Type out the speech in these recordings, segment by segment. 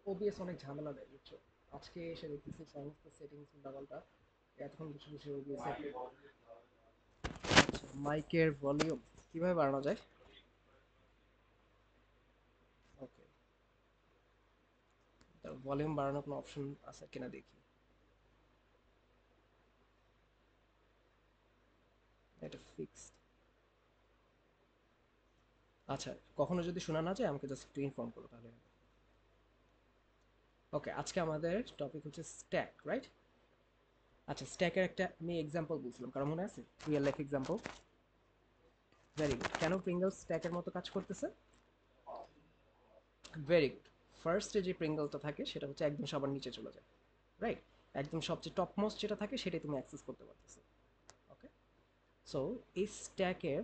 OBS অনেক ঝামেলা দেয় বুঝছো। আজকে এসে দেখতেছি সমস্ত সেটিংস উল্টাপাল্টা। এতক্ষণ বসে বসে ওবিএস মাইকের ভলিউম কিভাবে বাড়ানো যায়? ওকে, তার ভলিউম বাড়ানোর কোনো অপশন আছে কিনা দেখি। এটা ফিক্সড। আচ্ছা, কখনো যদি শোনা না যায় আমাকে জাস্ট একটু ইনফর্ম করো তাহলে হবে। ওকে, আজকে আমাদের টপিক হচ্ছে স্ট্যাক, রাইট? আচ্ছা, স্ট্যাকের একটা আমি এক্সাম্পল বলছিলাম, কারণ মনে আছে real life example. Very good. কেন প্রিঙ্গলস স্ট্যাকের মতো কাজ করতেছে? Very good. ফার্স্টে যে প্রিঙ্গলটা থাকে সেটা হচ্ছে একদম সবার নিচে চলে যায়, রাইট? একদম সবচেয়ে টপ মোস্ট যেটা থাকে সেটাই তুমি অ্যাক্সেস করতে পারতেছো। ওকে, সো এই স্ট্যাকের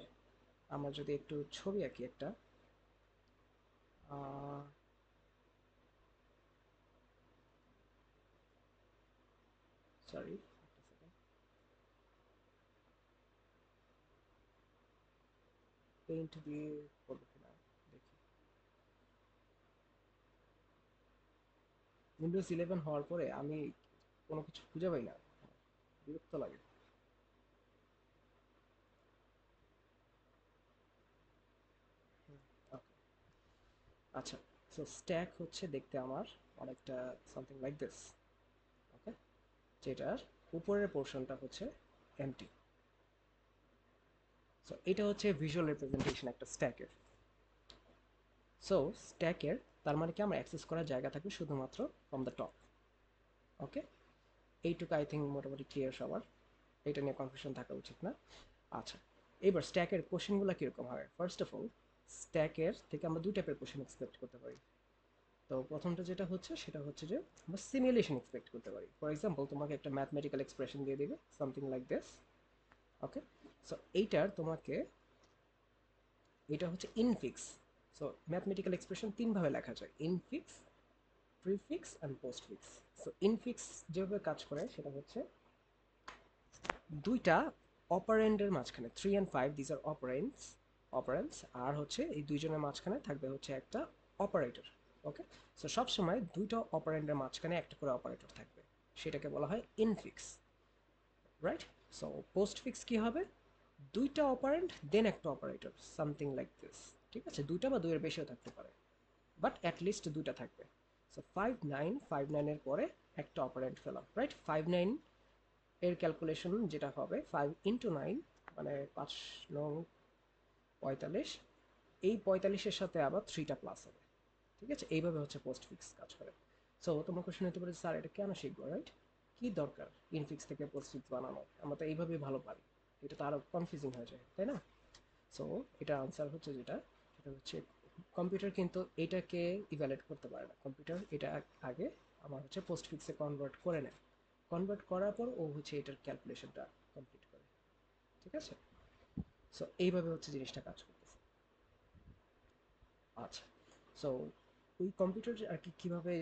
আমরা যদি একটু ছবি আঁকি একটা, সরি, পেইন্ট দিয়ে করবো কিনা দেখি। উইন্ডোজ 11 হওয়ার পরে আমি কোনো কিছু খুঁজে পাই না, বিরক্ত লাগে। ওকে, আচ্ছা, সো স্ট্যাক হচ্ছে দেখতে আমার অনেকটা সামথিং লাইক দিস। ওকে, যেটার উপরের পোর্শনটা হচ্ছে এমটি। সো এটা হচ্ছে ভিজুয়াল রিপ্রেজেন্টেশন একটা স্ট্যাকের। সো স্ট্যাকের তার মানে কি আমরা অ্যাক্সেস করার জায়গা থাকবে শুধুমাত্র ফ্রম দ্য টপ। ওকে, এইটুকু আই থিঙ্ক মোটামুটি ক্লিয়ার সবার। এটা নিয়ে কনফিউশন থাকা উচিত না। আচ্ছা, এবার স্ট্যাকের কোশ্চেনগুলো কীরকম হয়? ফার্স্ট অফ অল, স্ট্যাকের থেকে আমরা দুই টাইপের কোশ্চেন এক্সপেক্ট করতে পারি। তো প্রথমটা যেটা হচ্ছে সেটা হচ্ছে যে আমরা সিমুলেশন এক্সপেক্ট করতে পারি। ফর এক্সাম্পল, তোমাকে একটা ম্যাথমেটিক্যাল এক্সপ্রেশন দিয়ে দিবে something like this. Okay, so এইটার তোমাকে, এটা হচ্ছে ইনফিক্স। সো ম্যাথমেটিক্যাল এক্সপ্রেশন তিনভাবে লেখা যায়: infix, prefix and postfix. So infix যেভাবে কাজ করে সেটা হচ্ছে দুইটা অপারেন্ডের মাঝখানে, 3 and 5, this are operands, operands, আর হচ্ছে এই দুইজনের মাঝখানে থাকবে হচ্ছে একটা অপারেটর। ওকে, সো সবসময় দুইটা অপারেন্ডের মাঝখানে একটা করে অপারেটর থাকবে, সেটাকে বলা হয় ইনফিক্স, রাইট? সো পোস্টফিক্স কি হবে? দুইটা অপারেন্ড দেন একটা অপারেটর, সামথিং লাইক দিস। ঠিক আছে, দুইটা বা দুইয়ের বেশিও থাকতে পারে, বাট অ্যাটলিস্ট দুইটা থাকবে। সো 5 9 পরে একটা অপারেন্ট ফেলাম, রাইট? 5 9 এর ক্যালকুলেশন যেটা হবে 5 × 9, মানে 5 9 45। এই 45-এর সাথে আবার 3টা প্লাস হবে। ঠিক আছে, এইভাবে হচ্ছে পোস্ট ফিক্স কাজ করে। সো তোমার কোশ্চেন হতে পারে, স্যার এটা কেন শিখবো, রাইট? কি দরকার ইনফিক্স থেকে পোস্ট ফিক্স বানানো? আমরা তো এইভাবেই ভালো পারি। এটা তো আরো কনফিউজিং হয়ে যায়, তাই না? সো এটা আনসার হচ্ছে যেটা, সেটা হচ্ছে কম্পিউটার কিন্তু এটাকে ইভ্যালুয়েট করতে পারে না। কম্পিউটার এটা আগে আমার হচ্ছে পোস্ট ফিক্সে কনভার্ট করে নেয়। কনভার্ট করার পর ও হচ্ছে এটার ক্যালকুলেশনটা কমপ্লিট করে। ঠিক আছে, সো এইভাবে হচ্ছে জিনিসটা কাজ করতেছে। আচ্ছা, সো ওই কম্পিউটার আর কি কীভাবে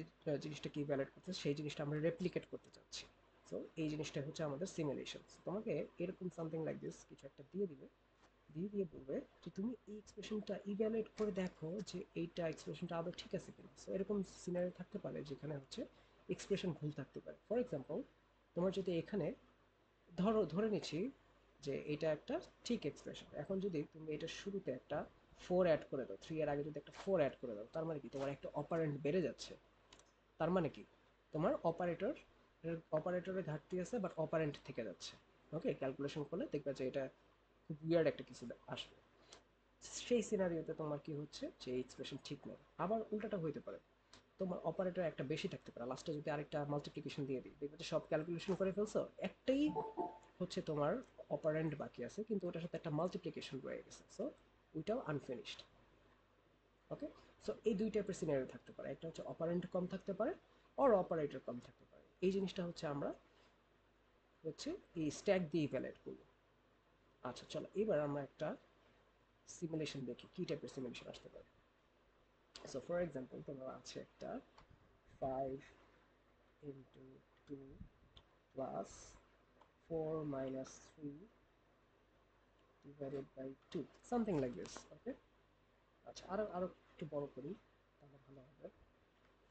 জিনিসটাকে ইভ্যালুয়েট করতেছে সেই জিনিসটা আমরা রেপ্লিকেট করতে চাচ্ছি। সো এই জিনিসটা হচ্ছে আমাদের সিমুলেশন। তোমাকে এরকম সামথিং লাইক দিস কিছু একটা দিয়ে দিবে, দিয়ে দিয়ে বলবে যে তুমি এই এক্সপ্রেশনটা ইভ্যালুয়েট করে দেখো যে এইটা এক্সপ্রেশনটা আদৌ ঠিক আছে কিনা। সো এরকম সিনারি থাকতে পারে যেখানে হচ্ছে এক্সপ্রেশন ভুল থাকতে পারে। ফর এক্সাম্পল, তোমার যদি এখানে ধরে নিচ্ছি যে এটা একটা ঠিক এক্সপ্রেশন, এখন যদি তুমি এটা শুরুতে একটা 4 অ্যাড করে দাও, 3 এর আগে যদি একটা 4 অ্যাড করে দাও, তার মানে কি তোমার একটা অপারেন্ট বেড়ে যাচ্ছে। তার মানে কি তোমার অপারেটরের ঘাটতি আছে, বাট অপারেন্ট থেকে যাচ্ছে। ওকে, ক্যালকুলেশন করলে দেখবে যে এটা খুব উইয়ার্ড একটা কিছু আসবে। সেই সিনারিওতে তোমার কি হচ্ছে যে এক্সপ্রেশন ঠিক নেই। আবার উল্টাটা হইতে পারে, তোমার অপারেটর একটা বেশি থাকতে পারে, লাস্টে যদি আরেকটা মাল্টিপ্লিকেশন দিয়ে দিই, দেখবে যে সব ক্যালকুলেশন করে ফেলছো, একটাই হচ্ছে তোমার অপারেন্ড বাকি আছে, কিন্তু ওটার সাথে একটা মাল্টিপ্লিকেশন রয়ে গেছে, সো ওইটাও আনফিনিশড। ওকে, সো এই দুই টাইপের সিনারিও থাকতে পারে, একটা হচ্ছে অপারেন্ট কম থাকতে পারে, আর অপারেটর কম থাকতে পারে। এই জিনিসটা হচ্ছে আমরা হচ্ছে এই স্ট্যাক দিয়ে ইভ্যালুয়েট করবো। আচ্ছা চলো, এবার আমরা একটা সিমুলেশন দেখি কি টাইপের সিমুলেশন আসতে পারে। সো ফর এক্সাম্পল, তোমার আছে একটা 5 × 2 plus 4 - 3 divided by 2, something like this. Okay, আচ্ছা, আরো আরো একটু বড় করি তাহলে ভালো হবে।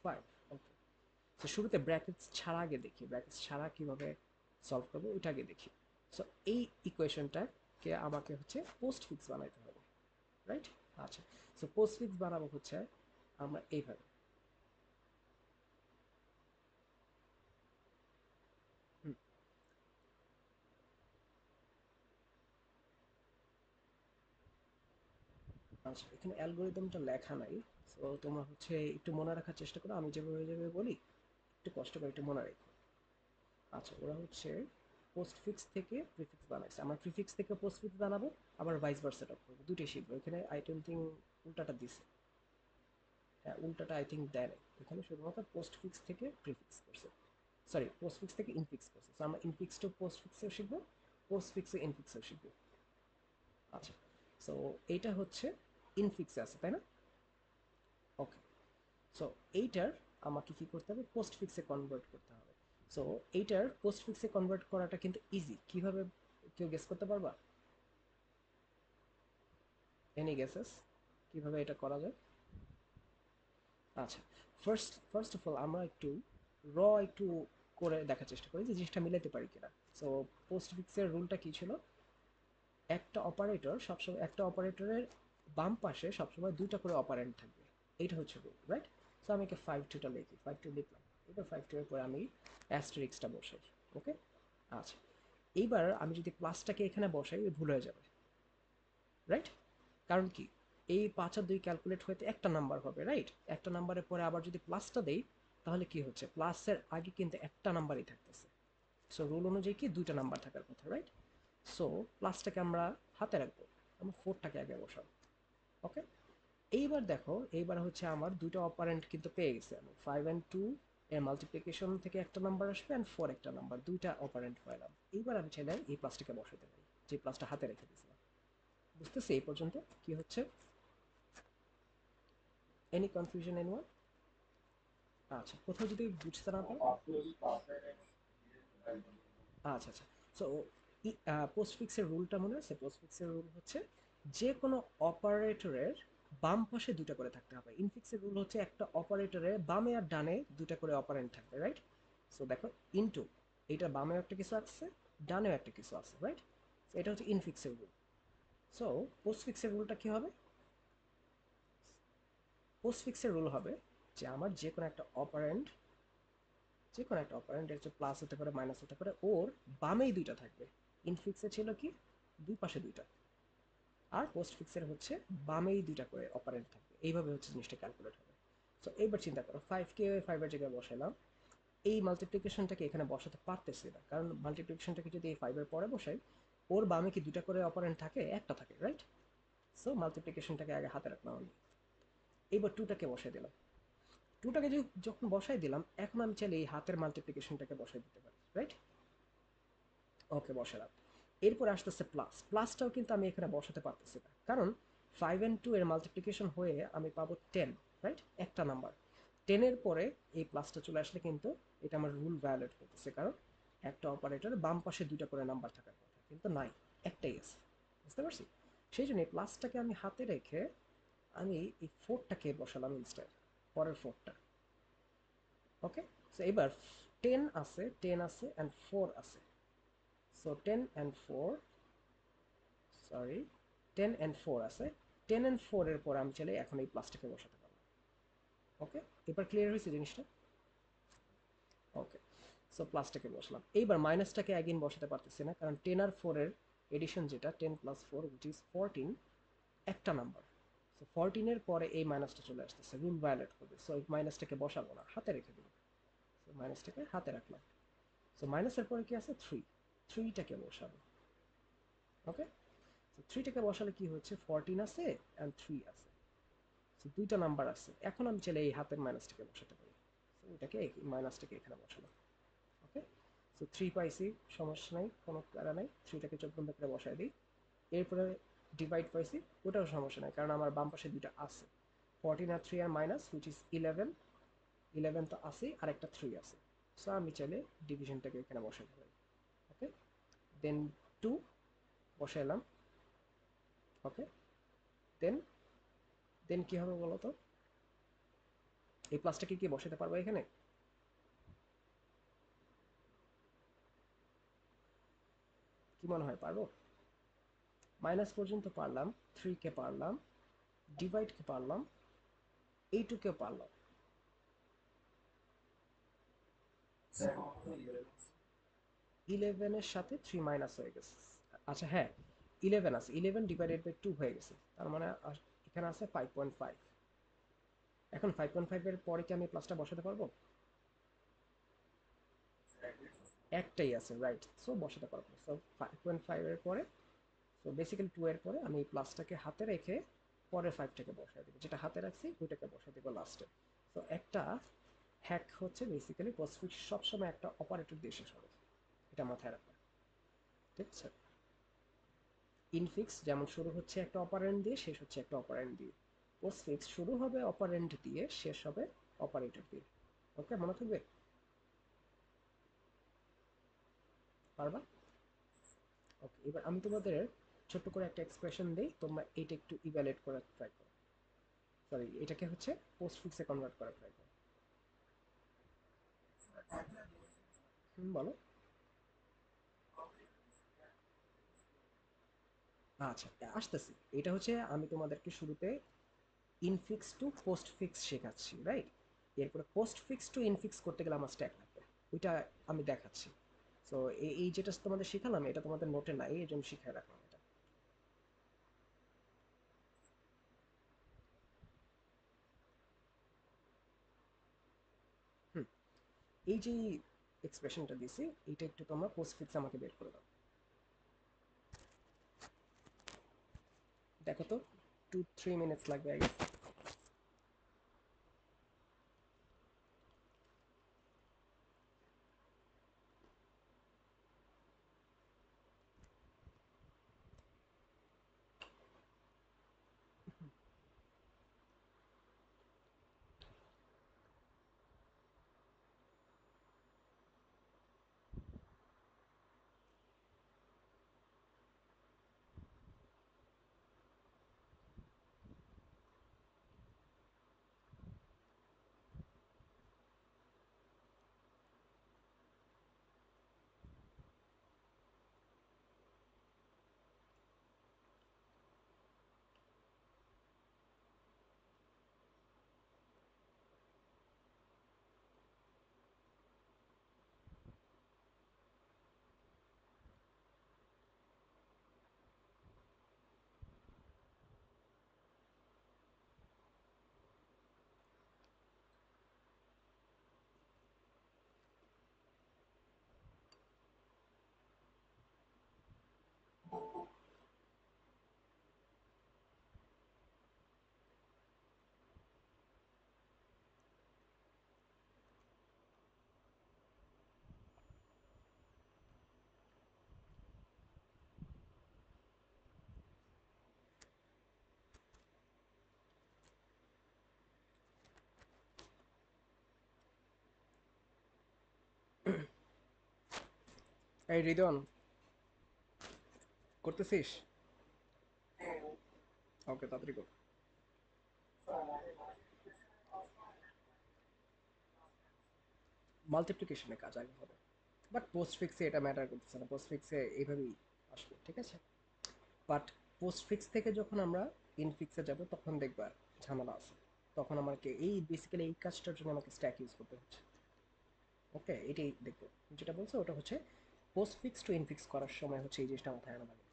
5। ওকে, তো শুরুতে ব্র্যাকেটস ছাড়া আগে দেখি, ব্র্যাকেটস ছাড়া কিভাবে সলভ করবো ওইটা আগে দেখি। সো এই ইকুয়েশনটাকে আমাকে হচ্ছে পোস্ট ফিক্স বানাইতে হবে, রাইট? আচ্ছা, সো পোস্ট ফিক্স বানাবো হচ্ছে আমরা এইভাবে। হুম, আচ্ছা, এখানে অ্যালগোরিদমটা লেখা নাই। সো তোমরা হচ্ছে একটু মনে রাখার চেষ্টা করো, আমি যেভাবে যেভাবে বলি একটু কষ্ট করে একটু মনে রেখো। আচ্ছা, ওরা হচ্ছে পোস্টফিক্স থেকে প্রিফিক্স বানাইছে, আমরা প্রিফিক্স থেকে পোস্টফিক্স বানাবো, আবার ভাইস ভার্সা করবো, দুটোই শিখবো। এখানে আই ডোন্ট থিঙ্ক উল্টাটা দিছে। হ্যাঁ, উল্টাটা আই থিঙ্ক দেয় নাই। এখানে শুধুমাত্র পোস্টফিক্স থেকে প্রিফিক্স করছে, সরি পোস্টফিক্স থেকে ইনফিক্স করছে। তো আমরা ইনফিক্স টু পোস্টফিক্সেও শিখবো, পোস্টফিক্সে ইনফিক্সেও শিখবো। আচ্ছা, সো এইটা হচ্ছে ইনফিক্সে আছে, তাই না? ওকে, সো এইটার আমাকে কি করতে হবে, পোস্ট ফিক্সে কনভার্ট করতে হবে। সো এইটার পোস্ট ফিক্সে কনভার্ট করাটা কিন্তু ইজি। কিভাবে, কেউ গেস করতে পারবা? এনি গেসেস কিভাবে এটা করা যায়? আচ্ছা, ফার্স্ট অফ অল আমরা একটু একটু করে দেখার চেষ্টা করি যে জিনিসটা মিলাতে পারি কিনা। সো পোস্ট ফিক্সের রুলটা কি ছিল, একটা অপারেটর সবসময়, একটা অপারেটরের বাম পাশে সবসময় দুইটা করে অপারেন্ড থাকবে, এইটা হচ্ছে রুল, রাইট? সো আমি একে 5 2টা লিখি, 5 2 লিখলাম। এবার 5 2 এর পরে আমি অ্যাস্টেরিক্সটা বসাই। ওকে, আচ্ছা, এইবার আমি যদি প্লাসটাকে এখানে বসাই ভুল হয়ে যাবে, রাইট? কারণ কি, এই 5 আর 2 ক্যালকুলেট হইতে একটা নাম্বার হবে, রাইট? একটা নাম্বারের পরে আবার যদি প্লাসটা দেই, তাহলে কি হচ্ছে, প্লাসের আগে কিন্তু একটা নাম্বারই থাকতেছে। সো রুল অনুযায়ী কি দুইটা নাম্বার থাকার কথা, রাইট? সো প্লাসটাকে আমরা হাতে রাখবো, আমরা 4টাকে আগে বসাবো। ওকে, এইবার দেখো, এইবার হচ্ছে আমার দুইটা অপারেন্ট কিন্তু পেয়ে গেছে আমি, 5 and 2 এর মাল্টিপ্লিকেশন থেকে একটা নাম্বার আসবে, অ্যান্ড 4 একটা নাম্বার, দুইটা অপারেন্ট পাইলাম। এইবার আমি চাইলে এই প্লাসটাকে বসাতে পারি, যে প্লাসটা হাতে রেখে দিয়েছিলাম। বুঝতেছি এই পর্যন্ত কি হচ্ছে? Any confusion anyone? আচ্ছা, কোথাও যদি বুঝতে না পারো, আচ্ছা আচ্ছা, সো পোস্টফিক্সের রুলটা মনে আছে? পোস্টফিক্সের রুল হচ্ছে যে কোনো অপারেটরের বাম পাশে দুটো করে থাকতে হবে। ইনফিক্সের রুল হচ্ছে একটা অপারেটরের বামে আর ডানে দুটো করে অপারেন্ট থাকবে, রাইট? সো দেখো, ইনটু, এটা বামেও একটা কিছু আছে, ডানেও একটা কিছু আছে, রাইট? এটা হচ্ছে ইনফিক্সের রুল। সো পোস্টফিক্সের রুলটা কি হবে? পোস্টফিক্সের রুল হবে যে আমার যে কোনো একটা অপারেন্ড, এর প্লাস হতে পারে মাইনাস হতে পারে, ওর বামেই দুইটা থাকবে। ইনফিক্সে ছিল কি, দুই পাশে দুইটা, আর পোস্ট ফিক্সের হচ্ছে বামেই দুইটা করে অপারেন্ট থাকবে। এইভাবে হচ্ছে জিনিসটা ক্যালকুলেট হবে। সো এইবার চিন্তা করো, 5কে 5-এর জায়গায় বসালাম, এই মাল্টিপ্লিকেশনটাকে এখানে বসাতে পারতেছি না, কারণ মাল্টিপ্লিকেশনটাকে যদি এই 5-এর পরে বসাই, ওর বামে কি দুইটা করে অপারেন্ট থাকে? একটা থাকে, রাইট? সো মাল্টিপ্লিকেশনটাকে আগে হাতে রাখলাম আমি। এইবার 2টাকে বসাই দিলাম। 2টাকে যখন বসাই দিলাম, এখন আমি চাইলে এই হাতের মাল্টিপ্লিকেশনটাকে বসাই দিতে পারি, রাইট? ওকে, বসালাম। এরপরে আসতেছে প্লাস, প্লাসটাও কিন্তু আমি এখানে বসাতে পারতেছি না, কারণ 5 and 2 এর মাল্টিপ্লিকেশন হয়ে আমি পাবো 10, রাইট? একটা নাম্বার 10-এর পরে এই প্লাসটা চলে আসলে কিন্তু এটা আমার রুল ভায়োলেট করতেছে, কারণ একটা অপারেটর বাম পাশে দুইটা করে নাম্বার থাকার কথা, কিন্তু নাই, একটাই আছে। বুঝতে পারছি? সেই জন্য এই প্লাসটাকে আমি হাতে রেখে আমি এই 4টাকে বসালাম ইনস্টেড, পরের 4টা। ওকে, সো এবার 10 আছে অ্যান্ড 4 আছে। সো 10 and 4, সরি, 10 and 4 আছে। 10 and 4 এর পর আমি চাইলে এখন এই প্লাসটাকে বসাতে পারবো। ওকে, এবার ক্লিয়ার হয়েছে জিনিসটা? ওকে, সো প্লাসটাকে বসলাম। এইবার মাইনাসটাকে অ্যাগেন বসাতে পারতেছি না, কারণ 10 আর 4 এর এডিশন যেটা 10 + 4 উইচ ইজ 14, একটা নাম্বার। সো 14-এর পরে এই মাইনাসটা চলে আসতেছে, রুল ভায়োলেট করবে। সো এই মাইনাসটাকে বসাবো না, হাতে রেখে দিব। সো মাইনাসটাকে হাতে রাখলাম। সো মাইনাসের পরে কি আছে? 3, 3টাকে বসাবো। ওকে, সো 3টাকে বসালে কি হচ্ছে, 14 আছে অ্যান্ড 3 আছে। সো দুইটা নাম্বার আছে, এখন আমি চাইলে এই হাতের মাইনাসটাকে বসাতে পারি। সো এটাকে, মাইনাসটাকে এখানে বসালাম। ওকে, সো 3 পাইছি, সমস্যা নাই, কোনো প্যারা নাই। 3টাকে চোখ বন্ধ করে বসাই দিই। এরপরে ডিভাইড পাইছি, ওটাও সমস্যা নাই, কারণ আমার বাম পাশে দুইটা আছে, 14 আর 3 আর মাইনাস হুইচ ইজ 11, 11 তো আছে, আর একটা 3 আছে। সো আমি চাইলে ডিভিশনটাকে এখানে বসাতে পারি। ওকে, দেন 2 বসাইলাম। ওকে, দেন দেন কি হবে বলো তো? এই প্লাসটাকে কি বসাতে পারবো এখানে? কি মনে হয় পারবো? মাইনাস পর্যন্ত পারলাম, 3 কে পারলাম, ডিভাইড কে পারলাম, এই 2 কে পারলাম। 11 এর সাথে 3 মাইনাস হয়ে গেছে। আচ্ছা হ্যাঁ, 11 আছে, 11 ডিভাইডেড বাই 2 হয়ে গেছে, তার মানে এখানে আছে 5.5। এখন 5.5 এর পরে কি আমি প্লাসটা বসাতে পারবো? একটাই আছে, রাইট, সো বসাতে পারবো। সো 5.5 এর পরে, সো বেসিক্যালি 2 এর পরে আমি এই প্লাসটাকে হাতে রেখে পরের 5টাকে বসায় দেবো, যেটা হাতে রাখছি ওইটাকে বসায় দেবো লাস্টে। তো একটা হ্যাক হচ্ছে বেসিক্যালি পোস্টফিক্স সবসময় একটা অপারেটর দিয়ে শেষ হবে, এটা মাথায় রাখবে, ঠিক আছে? ইনফিক্স যেমন শুরু হচ্ছে একটা অপারেন্ড দিয়ে, শেষ হচ্ছে একটা অপারেন্ড দিয়ে। পোস্টফিক্স শুরু হবে অপারেন্ড দিয়ে, শেষ হবে অপারেটর দিয়ে। ওকে, মনে থাকবে? পারবা? ওকে, এবার আমি তোমাদের ছোট্ট করে একটা এক্সপ্রেশন দিই, তোমরা এটা একটু ইভ্যালুয়েট করার ট্রাই করো। সরি, এটাকে হচ্ছে পোস্টফিক্সে কনভার্ট করার ট্রাই করো। বলো। আচ্ছা, আসতেছি। এটা হচ্ছে আমি তোমাদেরকে শুরুতে ইনফিক্স টু পোস্টফিক্স শেখাচ্ছি, রাইট? এরপরে পোস্টফিক্স টু ইনফিক্স করতে গেলে আমার স্ট্যাক লাগবে, ওইটা আমি দেখাচ্ছি। তো এই যেটা তোমাদের শিখালাম এটা তোমাদের নোটে নাই, এই জন্য শিখায় রাখলাম এটা। হুম, এই যে এক্সপ্রেশনটা দিছি, এটা একটু তোমরা পোস্টফিক্স আমাকে বের করে দাও। দেখো তো, 2-3 মিনিটস লাগবে আগে। এই রিদন, করতেছিস? ওকে, তাড়াতাড়ি কর। মাল্টিপ্লিকেশনের কাজ আগে হবে, বাট পোস্টফিক্সে এটা ম্যাটার করতেছে না, পোস্টফিক্সে এইভাবেই আসবে, ঠিক আছে? বাট পোস্টফিক্স থেকে যখন আমরা ইনফিক্সে যাব তখন দেখবা ঝামেলা আছে। তখন আমাকে এই বেসিক্যালি এই কাজটার জন্য আমাকে স্ট্যাক ইউজ করতে হচ্ছে। ওকে, এটাই দেখবো। যেটা বলছো ওটা হচ্ছে পোস্টফিক্স টু ইনফিক্স করার সময় হচ্ছে এই জিনিসটা মাথায় আনা লাগে।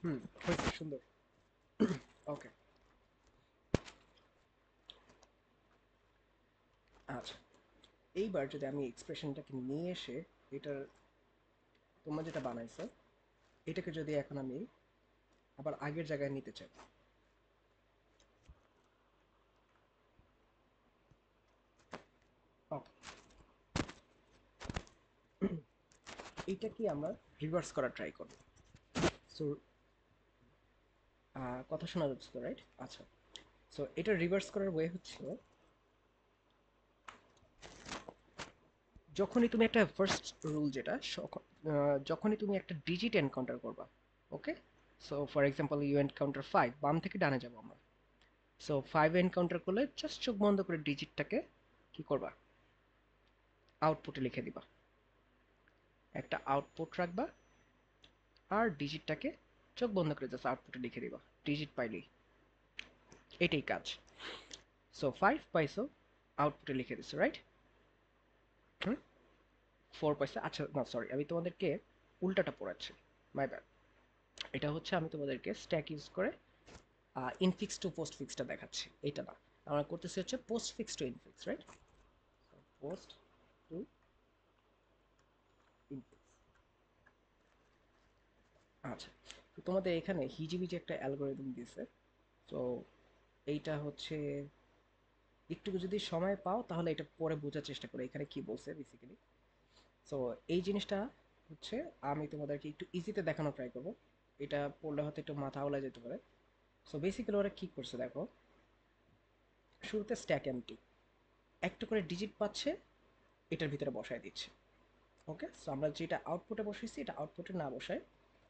হুম, হয়েছে, সুন্দর। ওকে, আচ্ছা, এইবার যদি আমি এক্সপ্রেশনটাকে নিয়ে এসে এটার, তোমরা যেটা বানাইছো এটাকে যদি এখন আমি আবার আগের জায়গায় নিতে চাই, ওকে, এইটা কি আমরা রিভার্স করার ট্রাই করব। সো কথা শোনা যাচ্ছে তো, রাইট? আচ্ছা, সো এটা রিভার্স করার ওয়ে হচ্ছে, যখনই তুমি একটা ফার্স্ট রুল যেটা যখনই তুমি একটা ডিজিট এনকাউন্টার করবা, okay, so for example you encounter 5, বাম থেকে ডানে যাবো আমরা। সো 5 এনকাউন্টার করলে জাস্ট চোখ বন্ধ করে ডিজিটটাকে কি করবা, আউটপুটে লিখে দিবা, একটা আউটপুট রাখবা, আর ডিজিটটাকে চোখ বন্ধ করে জাস্ট আউটপুটে লিখে দিবা ডিজিট পাইলেই। এটাই কাজ। সো 5 পাইছো, আউটপুটে লিখে দিছো, রাইট? হুম, 4 পাইছো। আচ্ছা না, সরি, আমি তোমাদেরকে উল্টাটা পড়াচ্ছি, মাই ব্যাড। এটা হচ্ছে আমি তোমাদেরকে স্ট্যাক ইউজ করে ইনফিক্স টু পোস্ট ফিক্সটা দেখাচ্ছি, এটা না। আমরা করতেছি হচ্ছে postfix to infix, right? Post to infix. আচ্ছা, তো তোমাদের এখানে হিজিবিজি একটা অ্যালগোরিদম দিয়েছে। তো এইটা হচ্ছে, একটু যদি সময় পাও তাহলে এটা পরে বোঝার চেষ্টা করো এখানে কি বলছে বেসিক্যালি। সো এই জিনিসটা হচ্ছে আমি তোমাদেরকে একটু ইজিতে দেখানো ট্রাই করবো। এটা পড়লে হয়তো একটু মাথা ওলা যেতে পারে। সো বেসিক্যালি ওরা কি করছে দেখো, শুরুতে স্ট্যাক এমটি, একটা করে ডিজিট পাচ্ছে, এটার ভিতরে বসায় দিচ্ছে। ওকে, সো আমরা যেটা আউটপুটে বসাইছি এটা আউটপুটে না বসায়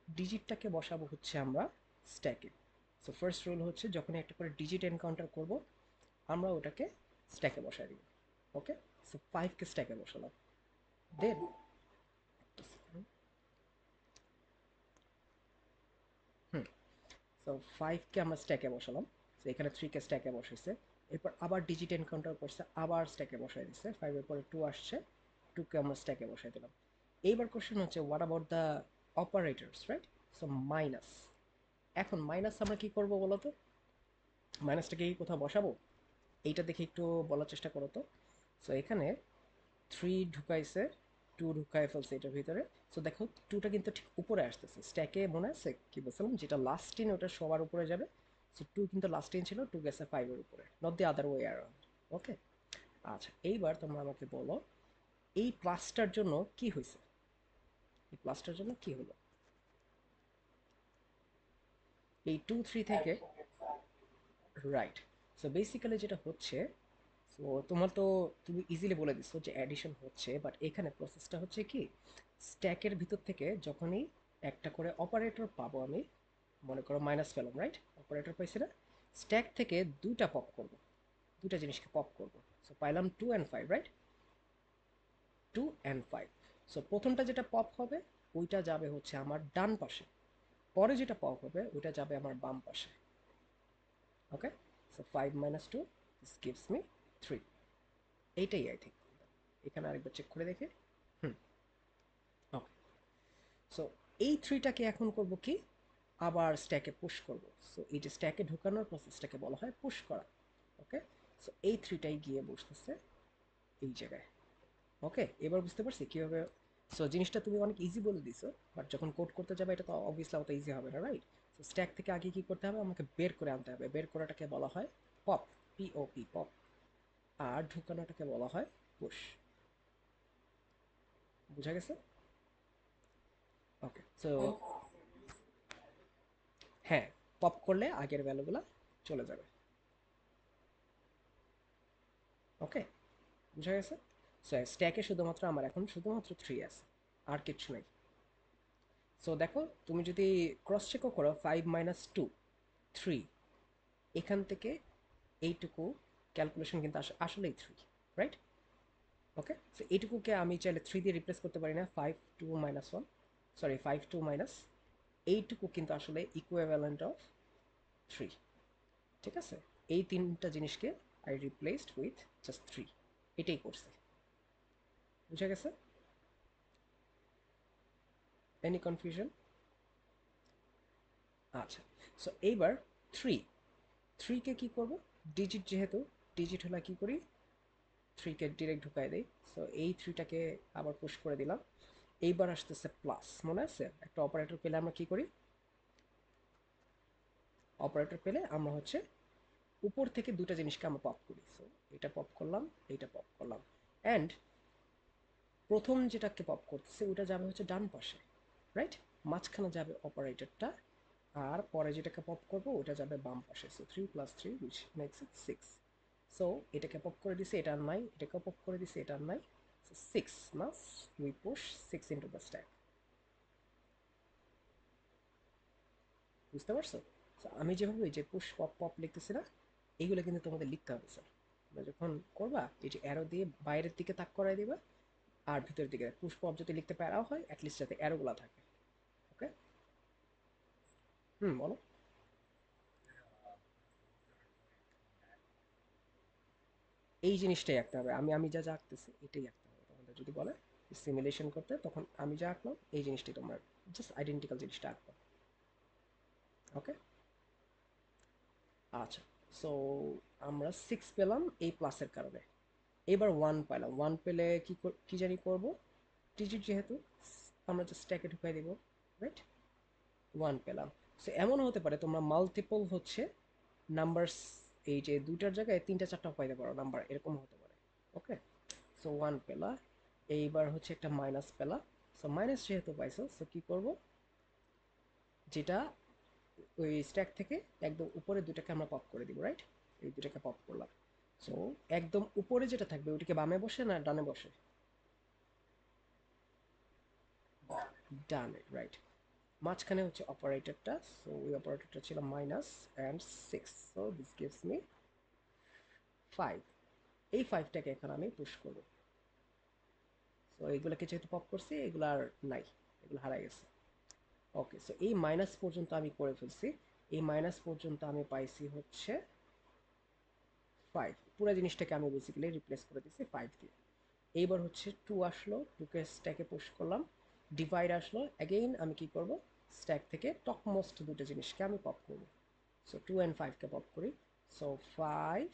ডিজিটটাকে বসাবো হচ্ছে আমরা স্ট্যাকে। সো ফার্স্ট রুল হচ্ছে যখনই একটা করে ডিজিট এনকাউন্টার করব, আমরা ওটাকে স্ট্যাকে বসায় দিব। ওকে, সো 5কে স্ট্যাকে বসালাম। দেন হুম, সো 5কে আমরা স্ট্যাকে বসালাম। সো এখানে 3কে স্ট্যাকে বসাইছে। এরপর আবার ডিজিট এনকাউন্টার করছে, আবার স্ট্যাকে বসাই দিচ্ছে। 5 এর পরে 2 আসছে, 2কে আমরা স্ট্যাকে বসাই দিলাম। এইবার কোশ্চেন হচ্ছে what about the operators, right? So minus. এখন মাইনাস আমরা কি করব বলো তো? মাইনাসটাকে কি কোথাও বসাবো? এইটা দেখে একটু বলার চেষ্টা করো তো। সো এখানে 3 ঢুকাইছে, 2 ঢুকায় ফেলছে এটার ভিতরে। সো দেখো 2টা কিন্তু ঠিক উপরে আসতেছে স্ট্যাকে, মনে আছে কি বলছিলাম, যেটা লাস্ট ইন ওটা সবার উপরে যাবে। সো 2 কিন্তু লাস্ট ইন ছিল, 2 গেছে 5 এর উপরে, not the other way around. Okay, আচ্ছা এইবার তোমরা আমাকে বলো এই প্লাসটার জন্য কি হয়েছে, এই প্লাসটার জন্য কি হলো, এই 2 3 থেকে, রাইট? সো বেসিক্যালি যেটা হচ্ছে, সো তোমার তো, তুমি ইজিলি বলে দিছো যে অ্যাডিশন হচ্ছে, বাট এখানে প্রসেসটা হচ্ছে কি, স্ট্যাকের ভিতর থেকে যখনই একটা করে অপারেটর পাবো আমি, মনে করো মাইনাস পেলাম, রাইট? অপারেটর পাইছি না, স্ট্যাক থেকে দুইটা পপ করব, দুইটা জিনিসকে পপ করব। সো পাইলাম 2 অ্যান্ড 5, রাইট? 2 অ্যান্ড 5। সো প্রথমটা যেটা পপ হবে ওইটা যাবে হচ্ছে আমার ডান পাশে, পরে যেটা পপ হবে ওইটা যাবে আমার বাম পাশে। Okay, so 5 minus 2 this gives me 3। এইটাই আই থিঙ্ক। এখানে আরেকবার চেক করে দেখে। হুম, ওকে। সো এই 3টাকে এখন করব কি, আবার স্ট্যাকে পুশ করব। সো এই যে স্ট্যাকে ঢুকানোর প্রসেসটাকে বলা হয় পুশ করা। ওকে, সো এই 3টাই গিয়ে বসতেছে এই জায়গায়। ওকে, এবার বুঝতে পারছি কিভাবে। সো জিনিসটা তুমি অনেক ইজি বলে দিছো, বাট যখন কোড করতে যাবে এটা তো অবভিয়াসলি অত ইজি হবে না, রাইট? সো স্ট্যাক থেকে আগে কি করতে হবে, আমাকে বের করে আনতে হবে। বের করাটাকে বলা হয় পপ, পিওপি, পপ। আর ঢুকানোটাকে বলা হয় পুশ। বুঝা গেছে? ওকে, সো হ্যাঁ, পপ করলে আগের ভ্যালুগুলো চলে যাবে। ওকে, বুঝা গেছে? সো স্ট্যাকে শুধুমাত্র আমার এখন শুধুমাত্র 3 আছে, আর কিচ্ছু নেই। সো দেখো, তুমি যদি ক্রস চেকও করো 5 মাইনাস 2, 3, এখান থেকে এইটুকু ক্যালকুলেশন কিন্তু আসলেই 3, রাইট? ওকে, সো এইটুকুকে আমি চাইলে 3 দিয়ে রিপ্লেস করতে পারি না, 5 2 মাইনাস 1, সরি 5 2 মাইনাস, এইটুকু কিন্তু আসলে ইকুইভ্যালেন্ট অফ 3। ঠিক আছে, এই তিনটা জিনিসকে আই রিপ্লেসড উইথ জাস্ট 3, এটাই করছে। বুঝা গেছে? Any confusion? আচ্ছা, সো এইবার 3, 3কে কি করব, ডিজিট যেহেতু, ডিজিট হলে কি করি, 3কে ডিরেক্ট ঢুকাই দেই। সো এই 3টাকে আবার পুশ করে দিলাম। এইবার আসতেছে প্লাস, মনে আছে একটা অপারেটর পেলে আমরা কি করি, অপারেটর পেলে আমরা হচ্ছে উপর থেকে দুটা জিনিসকে আমরা পপ করি। সো এটা পপ করলাম, এইটা পপ করলাম, অ্যান্ড প্রথম যেটাকে পপ করতেছে ওটা যাবে হচ্ছে ডান পাশে, রাইট? মাঝখানে যাবে অপারেটরটা, আর পরে যেটাকে পপ করবো ওটা যাবে বাম পাশে। So 3 plus 3 which makes it 6. So এটাকে পপ করে দিছে, এটা আর নাই, এটাকে পপ করে দিছে, এটা আর নাই। সো 6 না, we push 6 into the stack. বুঝতে পারছো? So, আমি যেভাবে এই যে পুশ পপ পপ লিখতেছি না, এইগুলো কিন্তু তোমাদের লিখতে হবে স্যার। তোমরা যখন করবা এই যে অ্যারো দিয়ে বাইরের দিকে তাক করাই দিবা, আর ভিতরের দিকে পুশ পপ যদি লিখতে প্যারাও হয় অ্যাটলিস্ট যাতে অ্যারোগুলো থাকে। ওকে, হুম, বলো। এই জিনিসটাই আঁকতে হবে, আমি আমি যা যা আঁকতেছি এটাই আঁকতে হবে তোমাদের। যদি বলে সিমুলেশন করতে, তখন আমি যা আঁকলাম এই জিনিসটাই তোমার জাস্ট আইডেন্টিক্যাল জিনিসটা আঁকবো। ওকে, আচ্ছা। সো আমরা 6 পেলাম এই প্লাসের কারণে। এবার 1 পেলাম, 1 পেলে কি জানি করব, ডিজিট যেহেতু আমরা জাস্ট স্ট্যাকে ঢুকাই দিব, রাইট? 1 পেলাম। সো এমন হতে পারে তোমরা মাল্টিপল হচ্ছে নাম্বারস, এই যে দুইটার জায়গায় তিনটা চারটা পাইতে পারো নাম্বার, এরকম হতে পারে। ওকে, সো 1 পেলা, এইবার হচ্ছে একটা মাইনাস পেলা। সো মাইনাস যেহেতু পাইছো, সো কি করব, যেটা ওই স্ট্যাক থেকে একদম উপরে দুটাকে আমরা পপ করে দিব, রাইট? এই দুটাকে পপ করলাম। সো একদম উপরে যেটা থাকবে ওইটাকে বামে বসে না ডানে বসে? ডানে, রাইট। মাঝখানে হচ্ছে অপারেটরটা, সো ওই অপারেটরটা ছিল minus and 6, so this gives me 5। এই 5টাকে এখন আমি পুশ করব। সো এইগুলোকে যেহেতু পপ করছি, এগুলো আর নাই, এগুলো হারাই গেছে। ওকে, সো এই মাইনাস পর্যন্ত আমি করে ফেলছি। এই মাইনাস পর্যন্ত আমি পাইছি হচ্ছে 5। পুরো জিনিসটাকে আমি বেসিক্যালি রিপ্লেস করে দিছি 5 দিয়ে। এইবার হচ্ছে 2 আসলো, 2কে স্ট্যাকে পুশ করলাম। ডিভাইড আসলো, অ্যাগেইন আমি কি করব, স্ট্যাক থেকে টপ মোস্ট দুটো জিনিসকে আমি পপ করব। সো 2 অ্যান্ড 5কে পপ করি। So 5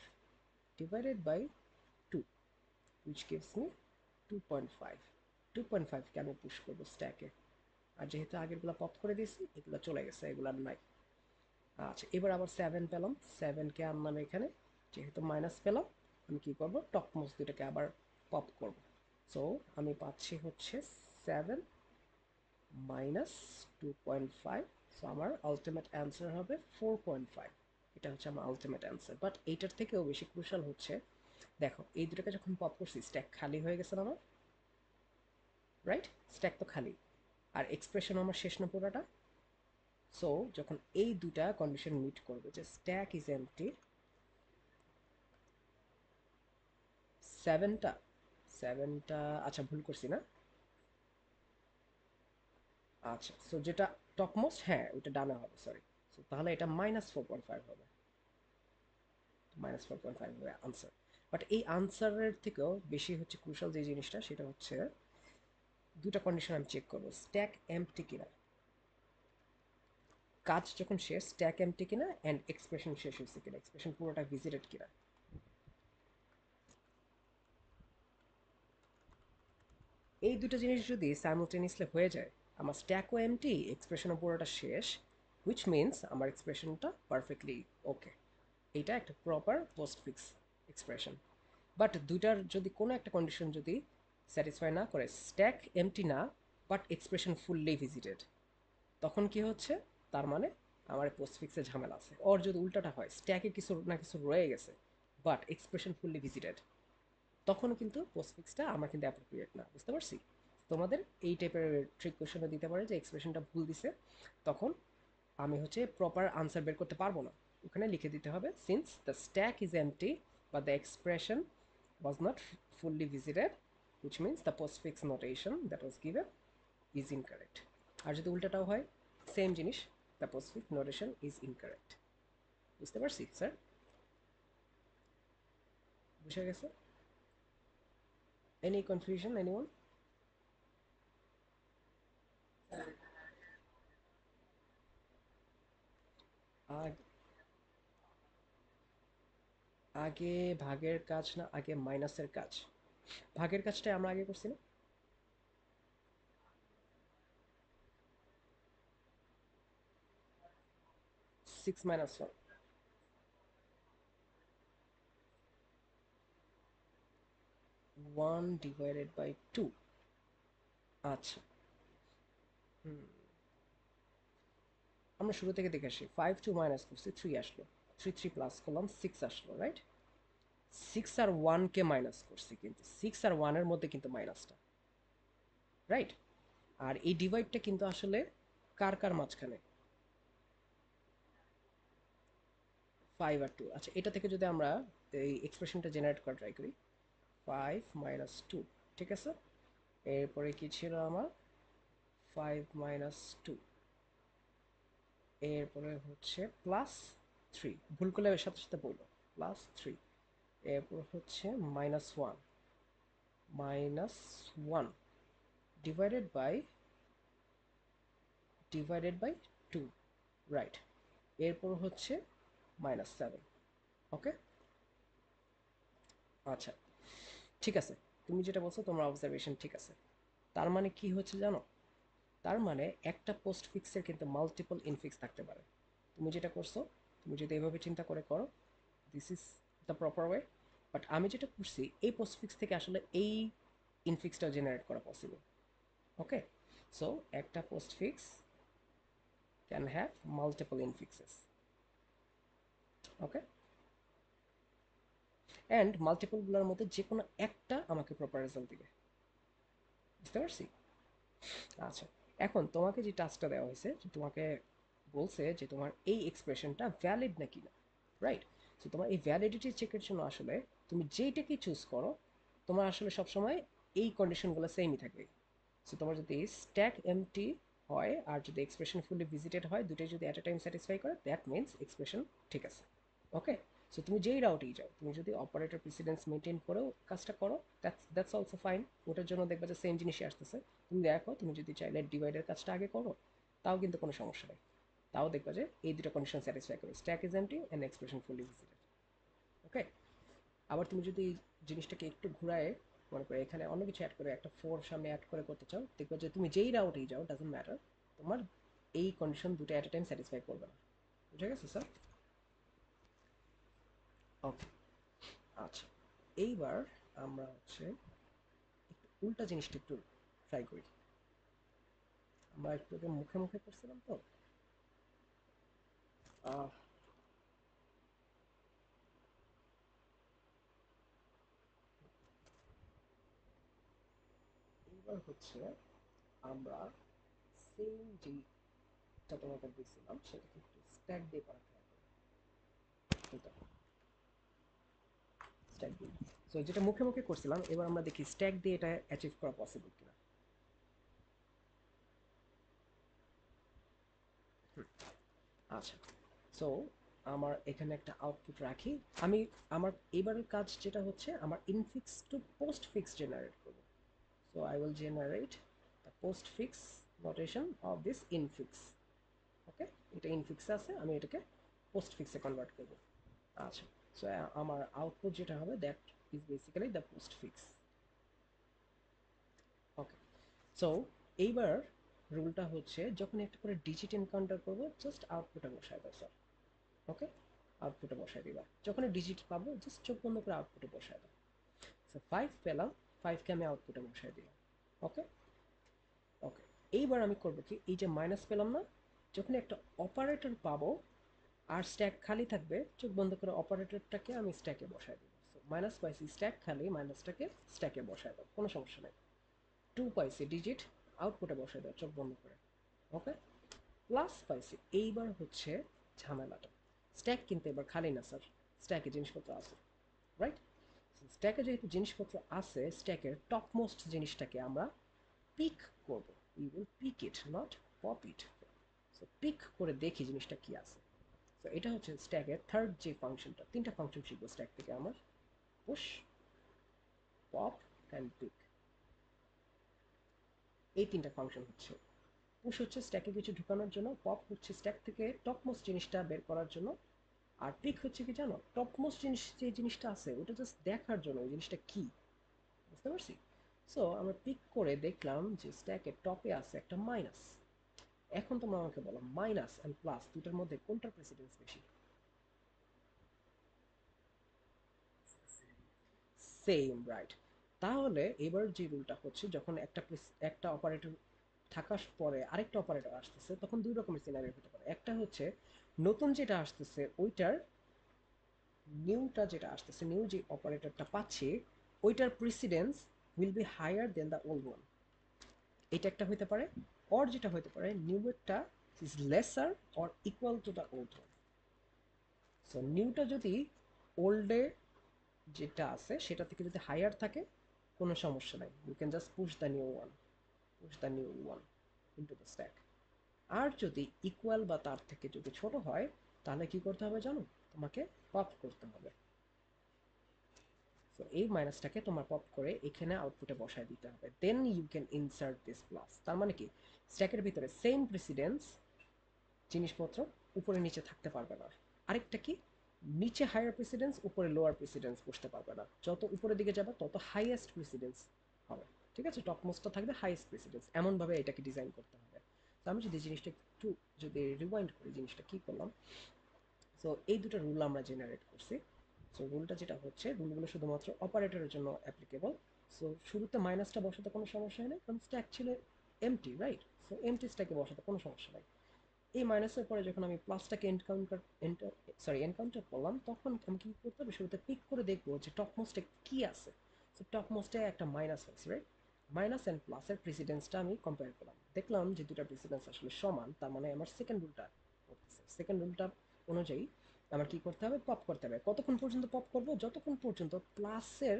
divided by 2, which gives me 2.5। 2.5কে আমি পুশ করবো স্ট্যাকে। আর যেহেতু আগেরগুলো পপ করে দিয়েছি, এগুলো চলে গেছে, এগুলো আর নাই। আচ্ছা, এবার আবার 7 পেলাম, 7কে আনলাম এখানে। যেহেতু মাইনাস পেলাম, আমি কি করব, টপ মোস্ট দুটাকে আবার পপ করব। সো আমি পাচ্ছি হচ্ছে 7 মাইনাস 2.5। সো আমার আলটিমেট অ্যান্সার হবে 4.5। এটা হচ্ছে আমার আলটিমেট অ্যান্সার। বাট এইটার থেকেও বেশি ক্রুশাল হচ্ছে, দেখো এই দুটাকে যখন পপ করছি স্ট্যাক খালি হয়ে গেছে না আমার, রাইট? স্ট্যাক তো খালি, আর এক্সপ্রেশন আমার শেষ না পুরোটা। সো যখন এই দুটা কন্ডিশন মিট করবে যে স্ট্যাক ইজ এমটি, সেভেনটা, সেভেনটা, আচ্ছা ভুল করছি না? আচ্ছা, সো যেটা টপমোস্ট, হ্যাঁ ওইটা ডানে হবে, সরি। সো তাহলে এটা -4.5 হবে, -4.5 হবে আনসার। বাট এই আনসারের থেকেও বেশি হচ্ছে ক্রুশাল যে জিনিসটা, সেটা হচ্ছে দুটা কন্ডিশন আমি চেক করবো, স্ট্যাক এমটি কিনা, কাজ যখন শেষ স্ট্যাক এমটি কিনা, অ্যান্ড এক্সপ্রেশন শেষ হয়েছে কিনা, এক্সপ্রেশন পুরোটা ভিজিটেড কিনা। এই দুটো জিনিস যদি সাইমultaneously হয়ে যায়, আমার স্ট্যাকও এমটি, এক্সপ্রেশনও পুরোটা শেষ, হুইচ মিনস আমার এক্সপ্রেশনটা পারফেক্টলি ওকে। এইটা একটা প্রপার পোস্টফিক্স এক্সপ্রেশন। বাট দুইটার যদি কোনো একটা কন্ডিশন যদি স্যাটিসফাই না করে, স্ট্যাক এমটি না বাট এক্সপ্রেশন ফুললি ভিজিটেড, তখন কি হচ্ছে, তার মানে আমার পোস্টফিক্সে ঝামেলা আছে। ওর যদি উল্টাটা হয়, স্ট্যাকে কিছু না কিছু রয়ে গেছে বাট এক্সপ্রেশন ফুললি ভিজিটেড, তখন কিন্তু পোস্টফিক্সটা আমার কিন্তু অ্যাপ্রোপ্রিয়েট না। বুঝতে পারছি? তোমাদের এই টাইপের ট্রিক কোয়েশনও দিতে পারে যে এক্সপ্রেশনটা ভুল দিছে, তখন আমি হচ্ছে প্রপার আনসার বের করতে পারবো না। ওখানে লিখে দিতে হবে since the stack is MT but the expression was not fully visited, which means the postfix notation that was given is incorrect. আর যদি উল্টাটাও হয়, সেম জিনিস, the postfix notation is incorrect. বুঝতে পারছি স্যার? বুঝে গেছে? Any confusion, anyone? আগে ভাগের কাজ না আগে মাইনাসের কাজ? ভাগের কাজটা আমরা আগে করছি না? 6 মাইনাস 1 ডিভাইডেড বাই 2। আচ্ছা, হুম, আমরা শুরু থেকে দেখে আসি, 5 2 মাইনাস করছি 3 আসলো, 3 প্লাস করলাম 6 আসলো, রাইট? 6 আর 1 কে মাইনাস করছি, কিন্তু 6 আর 1 এর মধ্যে কিন্তু মাইনাসটা, রাইট? আর এই ডিভাইডটা কিন্তু আসলে কার কার মাঝখানে, 5 আর 2। আচ্ছা, এটা থেকে যদি আমরা এই এক্সপ্রেশনটা জেনারেট করা ট্রাই করি, 5 মাইনাস 2, ঠিক আছে? এরপরে কি ছিল আমার, 5 মাইনাস 2, এরপরে হচ্ছে প্লাস 3, ভুল করলে এর সাথে সাথে বলবো, প্লাস 3, এরপর হচ্ছে minus 1, minus 1 divided by, divided by 2, right? এরপর হচ্ছে মাইনাস 7। ওকে, আচ্ছা, ঠিক আছে। তুমি যেটা বলছো তোমার অবজারভেশন ঠিক আছে। তার মানে কি হচ্ছে জানো, তার মানে একটা পোস্ট ফিক্সের কিন্তু মাল্টিপল ইনফিক্স থাকতে পারে। তুমি যেটা করছো, তুমি যদি এভাবে চিন্তা করে করো, this is the proper way. But আমি যেটা করছি, এই পোস্ট ফিক্স থেকে আসলে এই ইনফিক্সটা জেনারেট করা পসিবল। ওকে, সো একটা postfix can have multiple infixes. Okay, and মাল্টিপলগুলোর মধ্যে যে কোনো একটা আমাকে প্রপার রেজাল্ট দিবে। বুঝতে পারছি? আচ্ছা, এখন তোমাকে যে টাস্কটা দেওয়া হয়েছে, যে তোমাকে বলছে যে তোমার এই এক্সপ্রেশনটা ভ্যালিড নাকি না, রাইট? সো তোমার এই ভ্যালিডিটি চেকের জন্য আসলে তুমি যেইটাকে চুজ করো, তোমার আসলে সবসময় এই কন্ডিশনগুলো সেমই থাকবে। সো তোমার যদি স্ট্যাক এমটি হয় আর যদি এক্সপ্রেশন ফুলি ভিজিটেড হয়, দুটোই যদি অ্যাট এ টাইম স্যাটিসফাই করে, দ্যাট মিনস এক্সপ্রেশন ঠিক আছে। ওকে, সো তুমি যেই রাউটেই যাও, তুমি যদি অপারেটর প্রিসিডেন্স মেনটেন করেও কাজটা করো, দ্যাটস অলসো ফাইন। ওটার জন্য দেখবা যে সেম জিনিসই আসতেছে। তুমি দেখো, তুমি যদি চাইলে ডিভাইডের কাজটা আগে করো, তাও কিন্তু কোনো সমস্যা নেই। তাও দেখবা যে এই দুটো কন্ডিশন স্যাটিসফাই করে, stack is empty and expression fully visited. Okay, আবার তুমি যদি জিনিসটাকে একটু ঘুরায়, মনে করে এখানে অন্য কিছু অ্যাড করে একটা 4 সামনে অ্যাড করে করতে চাও, দেখবে যে তুমি যেই রাউটেই যাও, ডাজন্ট ম্যাটার, তোমার এই কন্ডিশন দুটো অ্যাট এ টাইম স্যাটিসফাই করবে না। বুঝে গেছে স্যার? ওকে, আচ্ছা, এইবার আমরা হচ্ছে একটু উল্টা জিনিসটা একটু ট্রাই করি। আমরা একটু আগে মুখে মুখে করছিলাম তো, আহ, এইবার হচ্ছে আমরা সেম যেটা তোমাকে দিয়েছিলাম সেটাকে একটু স্ট্যাক দিয়ে করা ট্রাই করি। এটা স্ট্যাক দিয়ে, সো যেটা মুখে মুখে করছিলাম, এবার আমরা দেখি স্ট্যাক দিয়ে এটা অ্যাচিভ করা পসিবল কিনা। আচ্ছা, সো আমার এখানে একটা আউটপুট রাখি। আমি আমার এবারের কাজ যেটা হচ্ছে, আমার infix to postfix generate করব। So I will generate the postfix notation of this infix. Okay, এটা ইনফিক্স আছে, আমি এটাকে পোস্ট ফিক্সে কনভার্ট করব। আচ্ছা, সো আমার আউটপুট যেটা হবে, that is basically the post fix. Okay, so এইবার রুলটা হচ্ছে, যখন একটা করে ডিজিট এনকাউন্টার করবো, জাস্ট আউটপুটে বসায় দাও স্যার। ওকে, আউটপুটে বসায় দিবা, যখন ডিজিট পাবো জাস্ট চোখ বন্ধ করে আউটপুটে বসায় দাও। সো 5 পেলাম, 5কে আমি আউটপুটে বসায় দিলাম। ওকে, ওকে, এইবার আমি করবো কি, এই যে মাইনাস পেলাম না, যখন একটা অপারেটর পাবো আর স্ট্যাক খালি থাকবে, চোখ বন্ধ করে অপারেটরটাকে আমি স্ট্যাকে বসায় দিব। মাইনাস পাইছি, স্ট্যাক খালি, মাইনাসটাকে স্ট্যাকে বসায় দাও, কোনো সমস্যা নেই। 2 পাইছি ডিজিট, আউটপুটে বসায় দাও চোখ বন্ধ করে। ওকে, প্লাস পাইছি, এইবার হচ্ছে ঝামেলাটা, স্ট্যাক কিন্তু এবার খালি না স্যার, স্ট্যাকে জিনিসপত্র আছে, রাইট? স্ট্যাকে যেহেতু জিনিসপত্র আছে, স্ট্যাকের টপ মোস্ট জিনিসটাকে আমরা পিক করব। We will pick it, not pop it. So pick করে দেখি জিনিসটা কি আছে। তো এটা হচ্ছে স্ট্যাকের থার্ড যে ফাংশনটা, তিনটা ফাংশন শিখবো স্ট্যাক থেকে আমার, পুশ, পপ অ্যান্ড পিক। এই তিনটা ফাংশন হচ্ছে, পুশ হচ্ছে স্ট্যাকে কিছু ঢুকানোর জন্য, পপ হচ্ছে স্ট্যাক থেকে টপ মোস্ট জিনিসটা বের করার জন্য, আর পিক হচ্ছে কি জানো, টপ মোস্ট জিনিস যে জিনিসটা আছে ওটা জাস্ট দেখার জন্য ওই জিনিসটা কি। বুঝতে পারছি? সো আমরা পিক করে দেখলাম যে স্ট্যাকের টপে আছে একটা মাইনাস। এখন তোমরা আমাকে বলো, মাইনাস অ্যান্ড প্লাস দুটার মধ্যে কোনটার প্রেসিডেন্স বেশি? Same, right? তাহলে এবার যে রুলটা হচ্ছে, যখন একটা একটা অপারেটর থাকার পরে আরেকটা অপারেটর আসতেছে, তখন দুই রকমের সিনারিও হতে পারে। একটা হচ্ছে নতুন যেটা আসতেছে ওইটার নিউটা যেটা আসতেছে, নিউ যে অপারেটরটা পাচ্ছি ওইটার precedence will be higher than the old one. এটা একটা হতে পারে। অর যেটা হতে পারে নিউটা is lesser or equal to the old one. So নিউটা যদি ওল্ডে যেটা আছে সেটা থেকে যদি হায়ার থাকে কোনো সমস্যা নাই, you can just push the new one into the stack. আর যদি ইকুয়াল বা তার থেকে যদি ছোট হয় তাহলে কি করতে হবে জানো, তোমাকে পপ করতে হবে। সো এই মাইনাসটাকে তোমার পপ করে এখানে আউটপুটে বসায় দিতে হবে, then you can insert this plus. তার মানে কি, স্ট্যাকের ভিতরে সেম প্রেসিডেন্স জিনিসপত্র উপরে নিচে থাকতে পারবে না। আরেকটা কি, নিচে হায়ার প্রেসিডেন্স উপরে লোয়ার প্রেসিডেন্স বসতে পারবে না, যত উপরের দিকে যাবে তত হাইয়েস্ট প্রেসিডেন্স হবে। ঠিক আছে, টপ মোস্টটা থাকবে হাইয়েস্ট প্রেসিডেন্স, এমনভাবে এটাকে ডিজাইন করতে হবে। তো আমি যদি জিনিসটা একটু যদি রিওয়াইন্ড করি, জিনিসটা কি করলাম। সো এই দুটো রুল আমরা জেনারেট করছি। সো রুলটা যেটা হচ্ছে, রুলগুলো শুধুমাত্র অপারেটরের জন্য অ্যাপ্লিকেবল। সো শুরুতে মাইনাসটা বসাতে কোনো সমস্যা হয় না, কারণ স্ট্যাক ছিল এমটি, রাইট? সো এমটি স্ট্যাকে বসাতে কোনো সমস্যা নাই। এই মাইনাসের পরে যখন আমি প্লাসটাকে এনকাউন্টার করলাম, তখন আমি কি করতে হবে, শুরুতে পিক করে দেখবো যে টপ মোস্টে কি আছে। সো টপ মোস্টে একটা মাইনাস হয়েছে, রাইট? মাইনাস অ্যান্ড প্লাসের প্রেসিডেন্সটা আমি কম্পেয়ার করলাম, দেখলাম যে দুটা প্রেসিডেন্স আসলে সমান। তার মানে আমার সেকেন্ড রুলটা করতেছে, সেকেন্ড রুলটা অনুযায়ী আমার কি করতে হবে, পপ করতে হবে। কতক্ষণ পর্যন্ত পপ করব, যতক্ষণ পর্যন্ত প্লাসের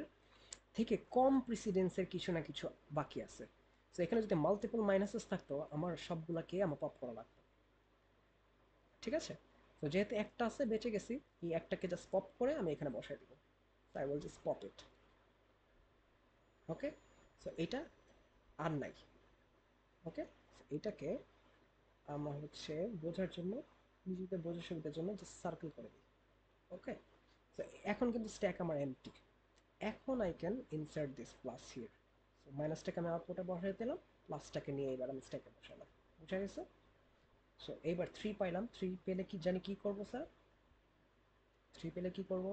থেকে কম প্রেসিডেন্সের কিছু না কিছু বাকি আছে। তো এখানে যদি মাল্টিপল মাইনাসেস থাকতো, আমার সবগুলাকে আমার পপ করা লাগতো। ঠিক আছে, তো যেহেতু একটা আছে বেঁচে গেছি, এই একটাকে জাস্ট পপ করে আমি এখানে বসাই দিব। I will just pop it. Okay, so এটা আর নাই। ওকে, এটাকে আমরা হচ্ছে বোঝার জন্য, নিজেদের বোঝার সুবিধার জন্য জাস্ট সার্কেল করে দিই। ওকে, সো এখন কিন্তু স্ট্যাক আমার এমটি। এখন I can insert this plus here. So মাইনাসটাকে আমি আউটপুটে বসাই দিলাম, প্লাসটাকে নিয়ে এবার আমি স্ট্যাকে বসালাম। বুঝা গেছে? সো এইবার 3 পাইলাম, 3 পেলে কি জানি কি করবো স্যার? 3 পেলে কি করবো?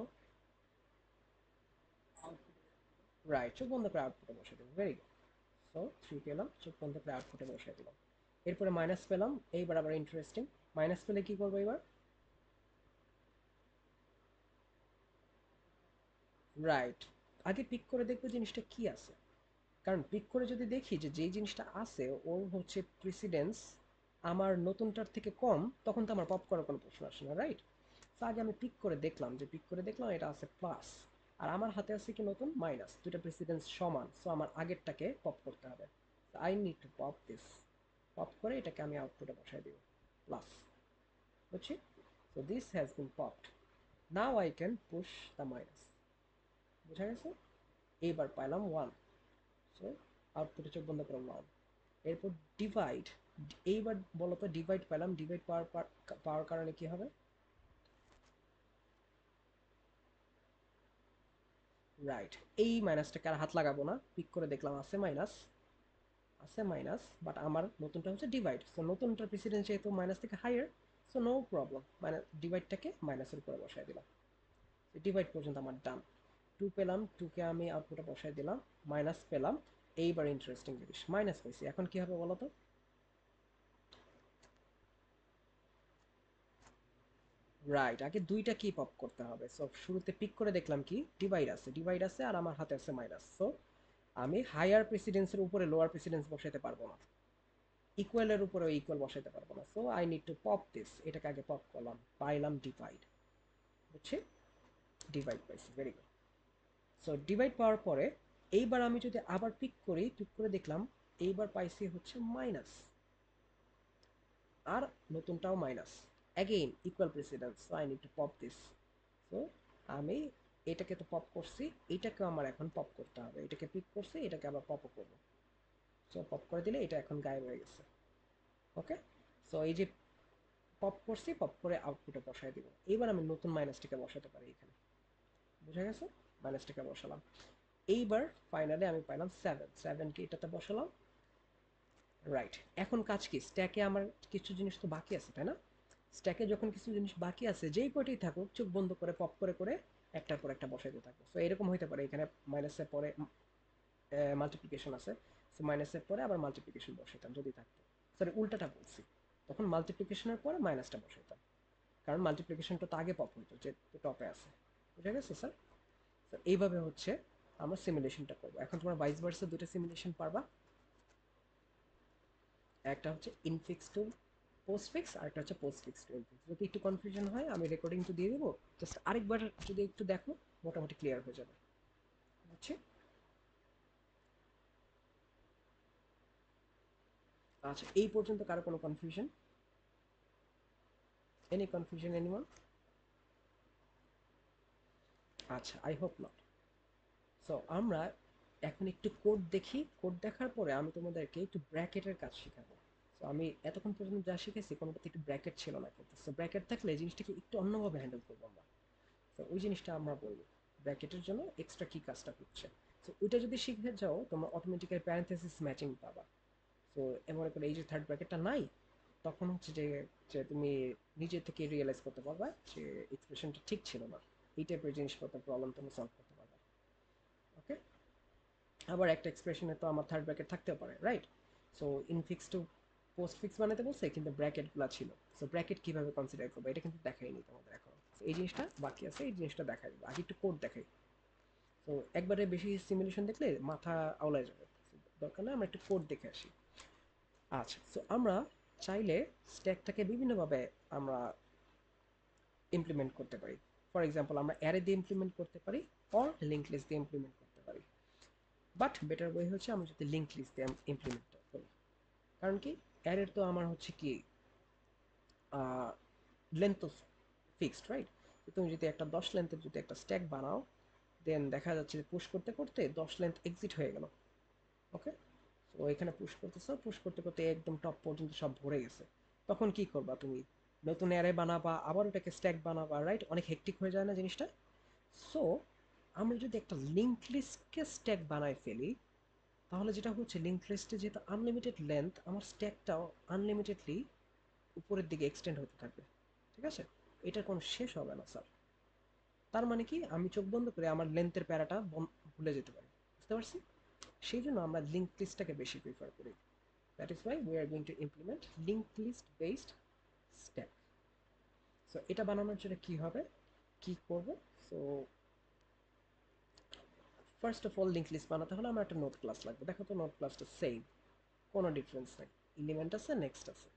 রাইট, চোখ বন্ধ করে আউটপুটে বসে দেবো। Very good. সো 3 পেলাম, চোখ বন্ধ করে আউটপুটে বসে দিলাম। এরপরে মাইনাস পেলাম, এইবার আবার ইন্টারেস্টিং। মাইনাস পেলে কি করবো এবার? রাইট, আগে পিক করে দেখবো জিনিসটা কি আছে। কারণ পিক করে যদি দেখি যে যেই জিনিসটা আছে ওর হচ্ছে প্রেসিডেন্স আমার নতুনটার থেকে কম, তখন তো আমার পপ করার কোনো প্রশ্ন আসে না, রাইট? তো আগে আমি পিক করে দেখলাম, যে পিক করে দেখলাম এটা আছে প্লাস, আর আমার হাতে আছে কি নতুন মাইনাস, দুটা প্রেসিডেন্স সমান। সো আমার আগেরটাকে পপ করতে হবে। I need to pop this. Pop করে এটাকে আমি আউটপুটে বসাই দিব প্লাস। বুঝছি? So this has been popped. Now I can push the minus. বুঝা গেছে? এইবার পাইলাম ওয়ান। সো আউটপুটে চোখ বন্ধ করে ওয়ান। এরপর ডিভাইড। এইবার বলো তো, ডিভাইড পেলাম, ডিভাইড পাওয়ার কারণে কি হবে? রাইট, এই মাইনাসটাকে আর হাত লাগাবো না, পিক করে দেখলাম আছে মাইনাস, আছে মাইনাস, বাট আমার নতুনটা হচ্ছে ডিভাইড। সো নতুনটার প্রেসিডেন্স যেহেতু মাইনাস থেকে হায়ার, সো নো প্রবলেম, মানে ডিভাইডটাকে মাইনাসের উপরে বসাই দিলাম। ডিভাইড পর্যন্ত আমার ডান। টু পেলাম, টুকে আমি আউটপুটে বসাই দিলাম। মাইনাস পেলাম। এইবার ইন্টারেস্টিং জিনিস, মাইনাস পেয়েছি, এখন কি হবে বলো তো? রাইট, আগে দুইটা কি পপ করতে হবে। সো শুরুতে পিক করে দেখলাম কি ডিভাইড আছে আর আমার হাতে আছে মাইনাস। সো আমি হায়ার প্রেসিডেন্সের উপরে লোয়ার প্রেসিডেন্স বসাইতে পারবো না, ইকুয়ালের উপরে ইকুয়াল বসাইতে পারবো না। So I need to pop this, এটাকে আগে পপ করলাম, পাইলাম ডিভাইড। বুঝছি? ডিভাইড পাইছি, ভেরি গুড। সো ডিভাইড পাওয়ার পরে এইবার আমি যদি আবার পিক করি, পিক করে দেখলাম এইবার পাইছি হচ্ছে মাইনাস, আর নতুনটাও minus, again equal precedence. So I need to pop this. So আমি এটাকে তো পপ করছি, এটাকে আমার এখন পপ করতে হবে। এটাকে পিক করছি, এটাকে আবার পপও করবো। সো পপ করে দিলে এটা এখন গায়েব হয়ে গেছে। ওকে, সো এই যে পপ করছি, পপ করে আউটপুটে বসাই দিব। এবার আমি নতুন মাইনাসটিকে বসাতে পারি এখানে। বুঝা গেছে? মাইনাসটিকে বসালাম। এইবার ফাইনালি আমি পাইলাম 7কে এটাতে বসালাম। রাইট, এখন কাজ কি, স্ট্যাকে আমার কিছু জিনিস তো বাকি আছে, তাই না? স্ট্যাকে যখন কিছু জিনিস বাকি আছে, যেই কয়টাই থাকুক, চোখ বন্ধ করে পপ করে করে একটার পর একটা বসাইতে থাকবো। তো এরকম হইতে পারে, এখানে মাইনাসের পরে মাল্টিপ্লিকেশন আছে, সো মাইনাসের পরে আবার মাল্টিপ্লিকেশন বসাইতাম যদি থাকতো, সরি উল্টাটা বলছি, তখন মাল্টিপ্লিকেশনের পরে মাইনাসটা বসাইতাম, কারণ মাল্টিপ্লিকেশনটা তো আগে পপ হইতো যে টপে আছে। বুঝা গেছে স্যার? তো এইভাবে হচ্ছে আমরা সিমুলেশনটা করবো। এখন তোমার ভাইস ভার্সা দুটো সিমুলেশন পারবা, একটা হচ্ছে ইনফিক্স টু পোস্টফিক্স আর একটা হচ্ছে পোস্টফিক্স টু ইনফিক্স। যদি একটু কনফিউশন হয় আমি রেকর্ডিং তো দিয়ে দেবো, জাস্ট আরেকবার যদি একটু দেখো মোটামুটি ক্লিয়ার হয়ে যাবে। বুঝছি? আচ্ছা, এই পর্যন্ত কারো কোনো কনফিউশন? Any confusion anyone? আচ্ছা, আই হোপ নট। সো আমরা এখন একটু কোড দেখি, কোড দেখার পরে আমি তোমাদেরকে একটু ব্র্যাকেটের কাজ শেখাবো। তো আমি এতক্ষণ পর্যন্ত যা শিখেছি কোনোটাতে একটু ব্র্যাকেট ছিল না, কিন্তু সো ব্র্যাকেট থাকলে এই জিনিসটাকে একটু অন্যভাবে হ্যান্ডেল করবো আমরা। তো ওই জিনিসটা আমরা বলবো ব্র্যাকেটের জন্য এক্সট্রা কি কাজটা করছে। তো ওইটা যদি শিখে যাও তোমরা অটোমেটিক্যালি প্যারেন্থেসিস ম্যাচিং পাবা। তো এমন করে এই যে থার্ড ব্র্যাকেটটা নাই, তখন হচ্ছে যে যে তুমি নিজে থেকে রিয়েলাইজ করতে পারবা যে এক্সপ্রেশনটা ঠিক ছিল না। এই টাইপের জিনিসপত্র প্রবলেম তুমি সলভ করতে পারবা। ওকে? আবার একটা এক্সপ্রেশনে তো আমার থার্ড ব্র্যাকেট থাকতেও পারে, right? So infix two postfix বানাতে বলছে কিন্তু ব্র্যাকেটগুলো ছিল। সো ব্র্যাকেট কিভাবে কনসিডার করবো এটা কিন্তু দেখাইনি তোমাদের এখন। So, এই জিনিসটা বাকি আছে, এই জিনিসটা দেখাই দেবো, আগে একটু কোড দেখাই। তো একবারে বেশি সিমুলেশন দেখলে মাথা আওলায় যাবে, দরকার না, আমরা একটু কোড দেখে আসি। আচ্ছা, সো আমরা চাইলে স্ট্যাকটাকে বিভিন্নভাবে আমরা ইমপ্লিমেন্ট করতে পারি। ফর এক্সাম্পল আমরা অ্যারে দিয়ে ইমপ্লিমেন্ট করতে পারি, অর লিঙ্ক লিস্ট দিয়ে ইমপ্লিমেন্ট করতে পারি। বাট বেটার ওয়ে হচ্ছে আমরা যদি লিঙ্ক লিস্ট দিয়ে ইমপ্লিমেন্ট করি। কারণ কি, অ্যারের তো আমার হচ্ছে কি লেন্থ তো ফিক্সড, রাইট? তুমি যদি একটা 10 লেন্থের যদি একটা স্ট্যাক বানাও, দেন দেখা যাচ্ছে পুশ করতে করতে 10 লেন্থ এক্সিট হয়ে গেল। ওকে? তো এখানে পুশ করতেছো, পুশ করতে করতে একদম টপ পর্যন্ত সব ভরে গেছে। তখন কি করবা তুমি? নতুন অ্যারে বানাবা, আবার ওটাকে স্ট্যাক বানাবা, রাইট? অনেক হেক্টিক হয়ে যায় না জিনিসটা? সো আমরা যদি একটা লিঙ্ক লিস্টকে স্ট্যাক বানায় ফেলি, তাহলে যেটা হচ্ছে লিঙ্ক লিস্টে যেহেতু আনলিমিটেড লেন্থ, আমার স্ট্যাকটাও আনলিমিটেডলি উপরের দিকে এক্সটেন্ড হতে থাকবে। ঠিক আছে? এটার কোনো শেষ হবে না স্যার। তার মানে কি, আমি চোখ বন্ধ করে আমার লেন্থের প্যারাটা ভুলে যেতে পারি। বুঝতে পারছি? সেই জন্য আমরা লিঙ্ক লিস্টটাকে বেশি প্রিফার করি। That is why we are going to implement link list based stack. So এটা বানানোর জন্য কি হবে, কি করব? So first of all link list বানাতে হলে আমার একটা নোট ক্লাস লাগবে। দেখো তো নোট ক্লাসটা সেম, কোনো ডিফারেন্স নেই। এলিমেন্ট আছে, নেক্সট আছে,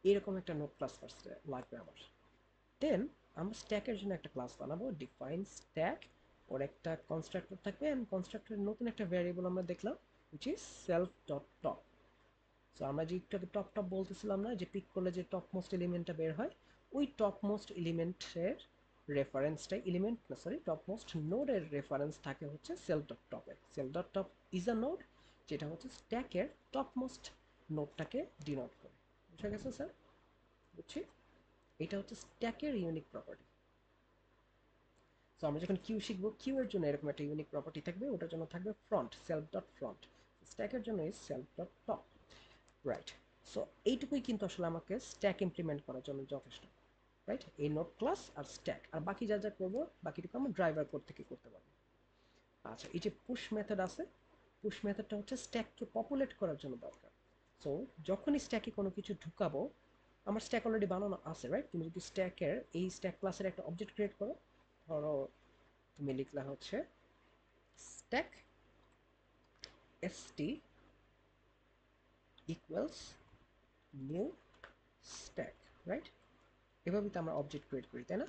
এরকম একটা নোট ক্লাস ফার্স্ট লাগবে আমার। দেন আমরা স্ট্যাকের জন্য একটা ক্লাস বানাবো, ডিফাইন স্ট্যাক। ওর একটা কনস্ট্রাক্টর থাকবে, এন্ড কনস্ট্রাক্টরের নতুন একটা ভ্যারিয়েবল আমরা দেখলাম, which is self dot top. So আমরা যে একটু আগে টপ টপ বলতেছিলাম না, যে পিক করলে যে টপ মোস্ট এলিমেন্টটা বের হয়, ওই টপ মোস্ট এলিমেন্টের রেফারেন্সটাই, এলিমেন্ট না সরি, টপ মোস্ট নোডের রেফারেন্স থাকে হচ্ছে সেলফ ডট টপে। Self dot top is a node, যেটা হচ্ছে স্ট্যাকের টপ মোস্ট নোডটাকে ডিনোট করে। বুঝা গেছে স্যার? বুঝছি। এটা হচ্ছে স্ট্যাকের ইউনিক প্রপার্টি। সো আমরা যখন কিউ শিখবো, কিউ এর জন্য এরকম একটা ইউনিক প্রপার্টি থাকবে, ওটার জন্য থাকবে ফ্রন্ট, সেলফ ডট ফ্রন্ট। স্ট্যাকের জন্য is self dot top, right? So এইটুকুই কিন্তু আসলে আমাকে স্ট্যাক ইমপ্লিমেন্ট করার জন্য যথেষ্ট, রাইট? এই নোড ক্লাস আর স্ট্যাক, আর বাকি যা যা করবো বাকিটুকু আমরা ড্রাইভার কোড থেকে করতে পারবো। আচ্ছা, এই যে পুশ মেথড আছে, পুশ মেথডটা হচ্ছে স্ট্যাককে পপুলেট করার জন্য দরকার। সো যখনই স্ট্যাকে কোনো কিছু ঢুকাবো, আমার স্ট্যাক অলরেডি বানানো আছে, রাইট? তুমি যদি স্ট্যাকের এই স্ট্যাক ক্লাসের একটা অবজেক্ট ক্রিয়েট করো, ধরো তুমি লিখলা হচ্ছে stack st equals new stack, right? এভাবে তো আমরা অবজেক্ট ক্রিয়েট করি, তাই না?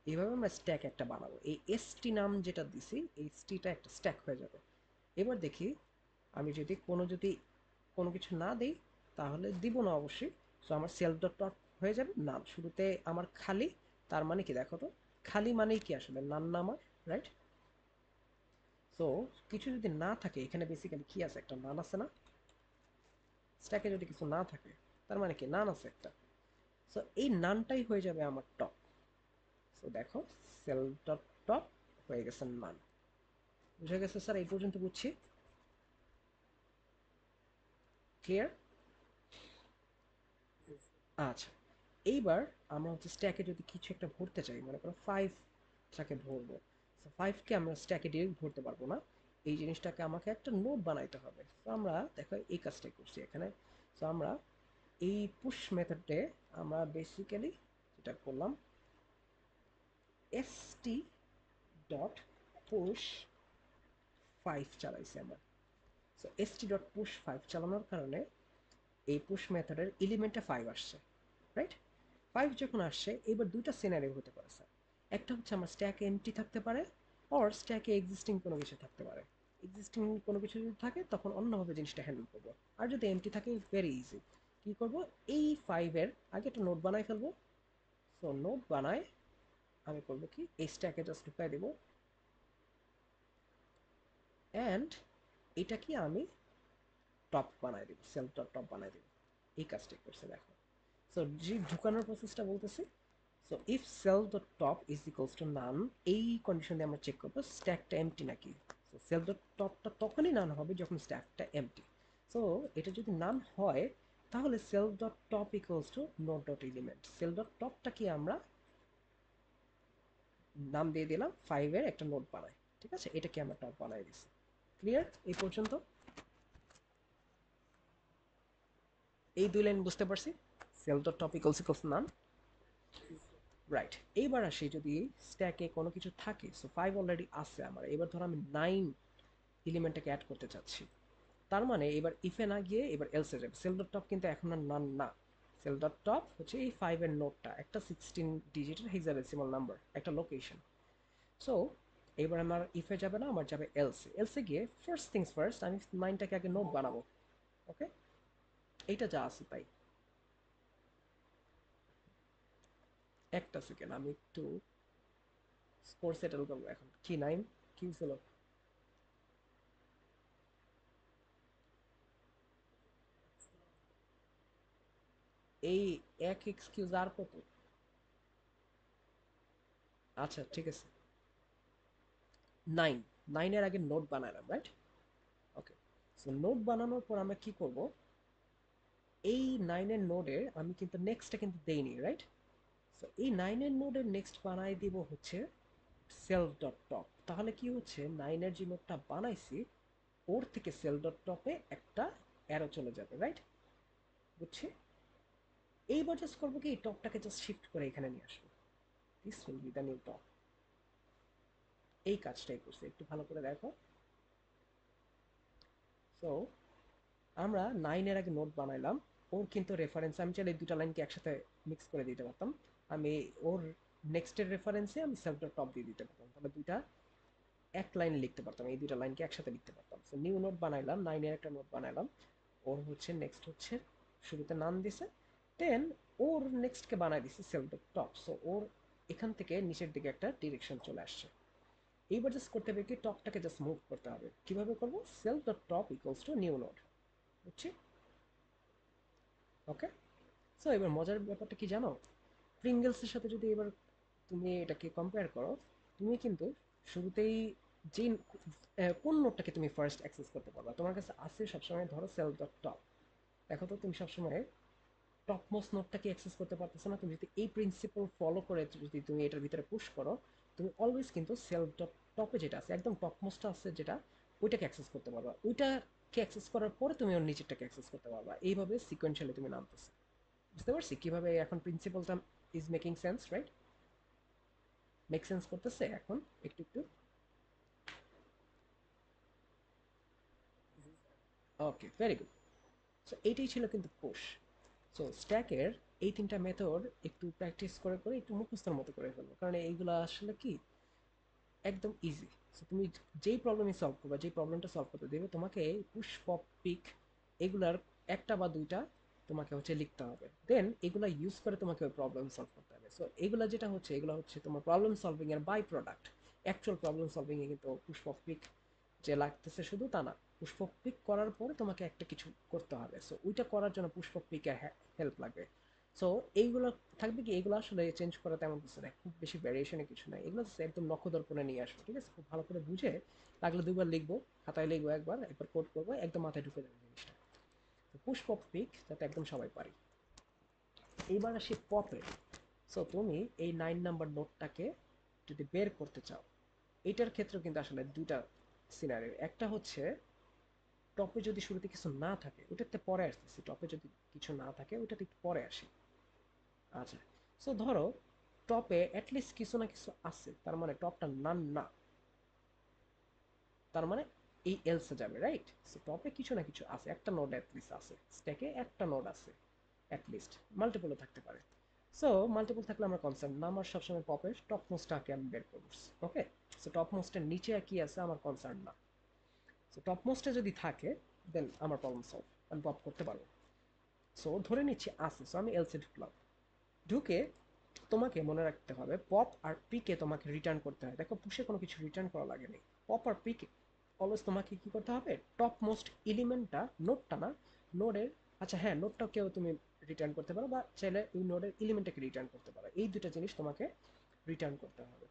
এইভাবে আমরা স্ট্যাক একটা বানাবো। এই এসটি নাম যেটা দিছি, এই এসটিটা একটা স্ট্যাক হয়ে যাবে। এবার দেখি, আমি যদি কোনো কিছু না দিই, তাহলে দিব না অবশ্যই। সো আমার সেলফ ডট টপ হয়ে যাবে নাম, শুরুতে আমার খালি। তার মানে কি দেখো তো, খালি মানেই কি আসলে নান না আমার, রাইট? সো কিছু যদি না থাকে, এখানে বেসিক্যালি কি আছে, একটা নান আছে না? স্ট্যাকে যদি কিছু না থাকে, তার মানে কি নান আছে একটা। সো এই নানটাই হয়ে যাবে আমার টপ। সো দেখো, সেলফ ডট টপ হয়ে গেছে নান। বুঝে গেছে স্যার? এই পর্যন্ত বুঝছি, ক্লিয়ার? আচ্ছা, এইবার আমরা হচ্ছে স্ট্যাকে যদি কিছু একটা ভরতে চাই, মনে করো 5টাকে ভরবো। সো 5কে আমরা স্ট্যাকে ডিরেক্ট ভরতে পারবো না, এই জিনিসটাকে আমাকে একটা নোট বানাইতে হবে। তো আমরা দেখো এই কাজটাই করছি এখানে। তো আমরা এই পুশ মেথডে আমরা বেসিক্যালি যেটা করলাম, st ডট পুশ 5 চালাইছি আমরা। সো st ডট পুশ 5 চালানোর কারণে এই পুশ মেথডের এলিমেন্টে 5 আসছে, রাইট? 5 যখন আসছে, এবার দুইটা সিনারিও হতে পারে স্যার। একটা হচ্ছে আমার স্ট্যাকে এমটি থাকতে পারে, অর স্ট্যাকে এক্সিস্টিং কোনো কিছু থাকতে পারে। এক্সিস্টিং কোনো কিছু যদি থাকে তখন অন্যভাবে জিনিসটা হ্যান্ডেল করবো। আর যদি এমটি থাকে, ভেরি ইজি। কি করব, এই 5 এর আগে একটা নোট বানাই ফেলবো। সো নোট বানায় আমি করবো কি, এই স্ট্যাকে জাস্ট ঢুকাই দেবো, অ্যান্ড এটা কি আমি টপ বানাই দেবো, সেলফ ডট টপ বানাই দেবো। এই কাজটাই করছে দেখো। সো যে ঢুকানোর প্রসেসটা বলতেছি। So if self dot top is equals to নান, এই কন্ডিশন দিয়ে আমরা চেক করবো স্ট্যাকটা এমটি নাকি। সো সেলফ ডট টপটা তখনই নান হবে যখন স্ট্যাকটা এমটি। সো এটা যদি নান হয়, তাহলে self dot top equals to node dot element. Self dot টপটাকে আমরা নাম দিয়ে দিলাম 5 এর একটা নোট বানাই। ঠিক আছে, এটাকে আমরা টপ বানাই দিছি। ক্লিয়ার এই পর্যন্ত? এই দুই লাইন বুঝতে পারছি। Self dot top equals equals none, right. এইবার আসি যদি স্ট্যাকে কোনো কিছু থাকে। সো 5 অলরেডি আছে আমার, এবার ধরো আমি 9 এলিমেন্টটাকে অ্যাড করতে চাচ্ছি। তার মানে এবার ইফে না গিয়ে এবার এলসে যাবে। সেল ডট টপ কিন্তু এখন আর নান না। সেল ডট টপ হচ্ছে এই 5 এর নোটটা, একটা 16 ডিজিটের হেক্সাডেসিমাল নাম্বার, একটা লোকেশন। সো এবার আমার ইফে যাবে না, আমার যাবে এলসে। এলসে গিয়ে ফার্স্ট থিংস ফার্স্ট, আমি 9টাকে আগে নোট বানাবো। ওকে, এইটা যা আছে তাই। একটা সেকেন্ড, আমি একটু স্কোর সেটেল করবো। এখন কি 9 কি ছিল? এই এক এক্সকিউজ আর কত? আচ্ছা ঠিক আছে, 9। 9 এর আগে নোট বানালাম, রাইট? ওকে। সো নোট বানানোর পর আমরা কি করব, এই 9 এর নোডে আমি কিন্তু নেক্সটটা কিন্তু দেইনি, রাইট? সো এই 9 এর নোডের নেক্সট বানাই দিব হচ্ছে সেলফ ডট টপ। তাহলে কি হচ্ছে, 9 এর যে নোডটা বানাইছি ওর থেকে সেলফ ডট টপে একটা অ্যারো চলে যাবে, রাইট? বুঝছি। এইবার জাস্ট করবো কি, এই টপটাকে জাস্ট শিফট করে এখানে নিয়ে আসবো। This will be the new top. এই কাজটাই করছে, একটু ভালো করে দেখো। সো আমরা 9 এর আগে নোট বানাইলাম। ওর কিন্তু রেফারেন্স আমি চাইলে এই দুটা লাইনকে একসাথে মিক্স করে দিতে পারতাম। আমি ওর নেক্সটের রেফারেন্সে আমি সেলফ ডট টপ দিয়ে দিতে পারতাম, তাহলে দুইটা এক লাইন লিখতে পারতাম, এই দুইটা লাইনকে একসাথে লিখতে পারতাম। সো নিউ নোট বানাইলাম, 9 এর একটা নোট বানাইলাম। ওর হচ্ছে নেক্সট হচ্ছে শুরুতে নাম দিছে, দেন ওর নেক্সটকে বানাই দিছে সেলফ ডট টপ। সো ওর এখান থেকে নিচের দিকে একটা ডিরেকশন চলে আসছে। এইবার জাস্ট করতে হবে কি, টপটাকে জাস্ট মুভ করতে হবে। কিভাবে করবো, self dot top equals two new note. বুঝছি। ওকে। সো এবার মজার ব্যাপারটা কি জানো, প্রিঙ্গলসের সাথে যদি এবার তুমি এটাকে কম্পেয়ার করো, তুমি কিন্তু শুরুতেই যে কোন নোটটাকে তুমি ফার্স্ট অ্যাক্সেস করতে পারবা, তোমার কাছে আছে সবসময় ধরো সেল ডট টপ। দেখো তো তুমি সবসময় টপ মোস্ট নোটটাকে অ্যাক্সেস করতে পারতেছো না। তুমি যদি এই প্রিন্সিপাল ফলো করে যদি তুমি এটার ভিতরে পুশ করো, তুমি অলওয়েজ কিন্তু সেলফ ডট টপে যেটা আছে একদম টপ মোস্টটা আছে যেটা, ওইটাকে অ্যাক্সেস করতে পারবা। ওইটাকে অ্যাক্সেস করার পরে তুমি ওর নিচেরটাকে অ্যাক্সেস করতে পারবা। এইভাবে সিকোয়েন্সিয়ালি তুমি নামতেছো। বুঝতে পারছি কিভাবে এখন প্রিন্সিপালটা is making sense, right? Make sense করতেছে এখন একটু একটু। ওকে, ভেরি গুড। সো এইটাই ছিল কিন্তু পুশ। সো স্ট্যাকের এই তিনটা মেথড একটু প্র্যাকটিস করে করে একটু মুখস্থর মতো করে ফেলবো, কারণ এইগুলো আসলে কি একদম ইজি। সো তুমি যেই প্রবলেমই সলভ করবে, যেই প্রবলেমটা সলভ করতে দেবে তোমাকে পুশ পপ পিক এগুলার একটা বা দুইটা তোমাকে হচ্ছে লিখতে হবে, দেন এগুলা ইউজ করে তোমাকে ওই প্রবলেম সলভ করতে হবে। সো এগুলা যেটা হচ্ছে, এগুলো হচ্ছে তোমার প্রবলেম সলভিং এর byproduct. Actual problem solving এ কিন্তু পুশ পপ পিক যে লাগতেছে শুধু তা না, পুশ পপ পিক করার পরে তোমাকে একটা কিছু করতে হবে। সো ওইটা করার জন্য পুশ পপ পিকের হেল্প লাগবে। সো এইগুলো থাকবে কি, এগুলো আসলে চেঞ্জ করা তেমন কিছু নাই, খুব বেশি ভ্যারিয়েশনে কিছু নাই। এগুলো just একদম নখদর্পণে নিয়ে আসবো, ঠিক আছে? খুব ভালো করে বুঝে লাগলে দুবার লিখবো, খাতায় লিখবো, একবার একবার কোড করবো, একদম মাথায় ঢুকে যাবে জিনিসটা। তো পুশ পপ পিক যাতে একদম সবাই পারি। এইবার আসি পপে। সো তুমি এই 9 নাম্বার নোটটাকে যদি বের করতে চাও, এটার ক্ষেত্রেও কিন্তু আসলে দুইটা সিনারিও। একটা হচ্ছে টপে যদি শুরুতে কিছু না থাকে, ওটাতে পরে আসতেছি। টপে যদি কিছু না থাকে ওটাতে একটু পরে আসি। আচ্ছা, সো ধরো টপে অ্যাটলিস্ট কিছু না কিছু আছে, তার মানে টপটা নান না, তার মানে এই এলসে যাবে, রাইট? সো টপে কিছু না কিছু আছে, একটা নোড অ্যাটলিস্ট আছে, স্ট্যাকে একটা নোড আছে অ্যাটলিস্ট, মাল্টিপলও থাকতে পারে। সো মাল্টিপল থাকলে আমার কনসার্ন না, আমার সবসময় পপের টপ মোস্টটাকে আমি বের করব। ওকে, সো টপ মোস্টের নিচে কি আছে আমার কনসার্ন না। সো টপ মোস্টে যদি থাকে দেন আমার প্রবলেম সলভ, আমি পপ করতে পারবো। সো ধরে নিচ্ছি আছে, সো আমি এলসে ঢুকলাম। ঢুকে তোমাকে মনে রাখতে হবে পপ আর পিকে তোমাকে রিটার্ন করতে হয়। দেখো পুষে কোনো কিছু রিটার্ন করা লাগেনি। পপ আর পিকে অলওয়েজ তোমাকে কি করতে হবে, টপ মোস্ট এলিমেন্টটা, নোডটা না, নোডের, আচ্ছা হ্যাঁ নোডটাকেও তুমি রিটার্ন করতে পারো, বা চাইলে ওই নোডের এলিমেন্টটাকে রিটার্ন করতে পারো। এই দুটো জিনিস তোমাকে রিটার্ন করতে হবে।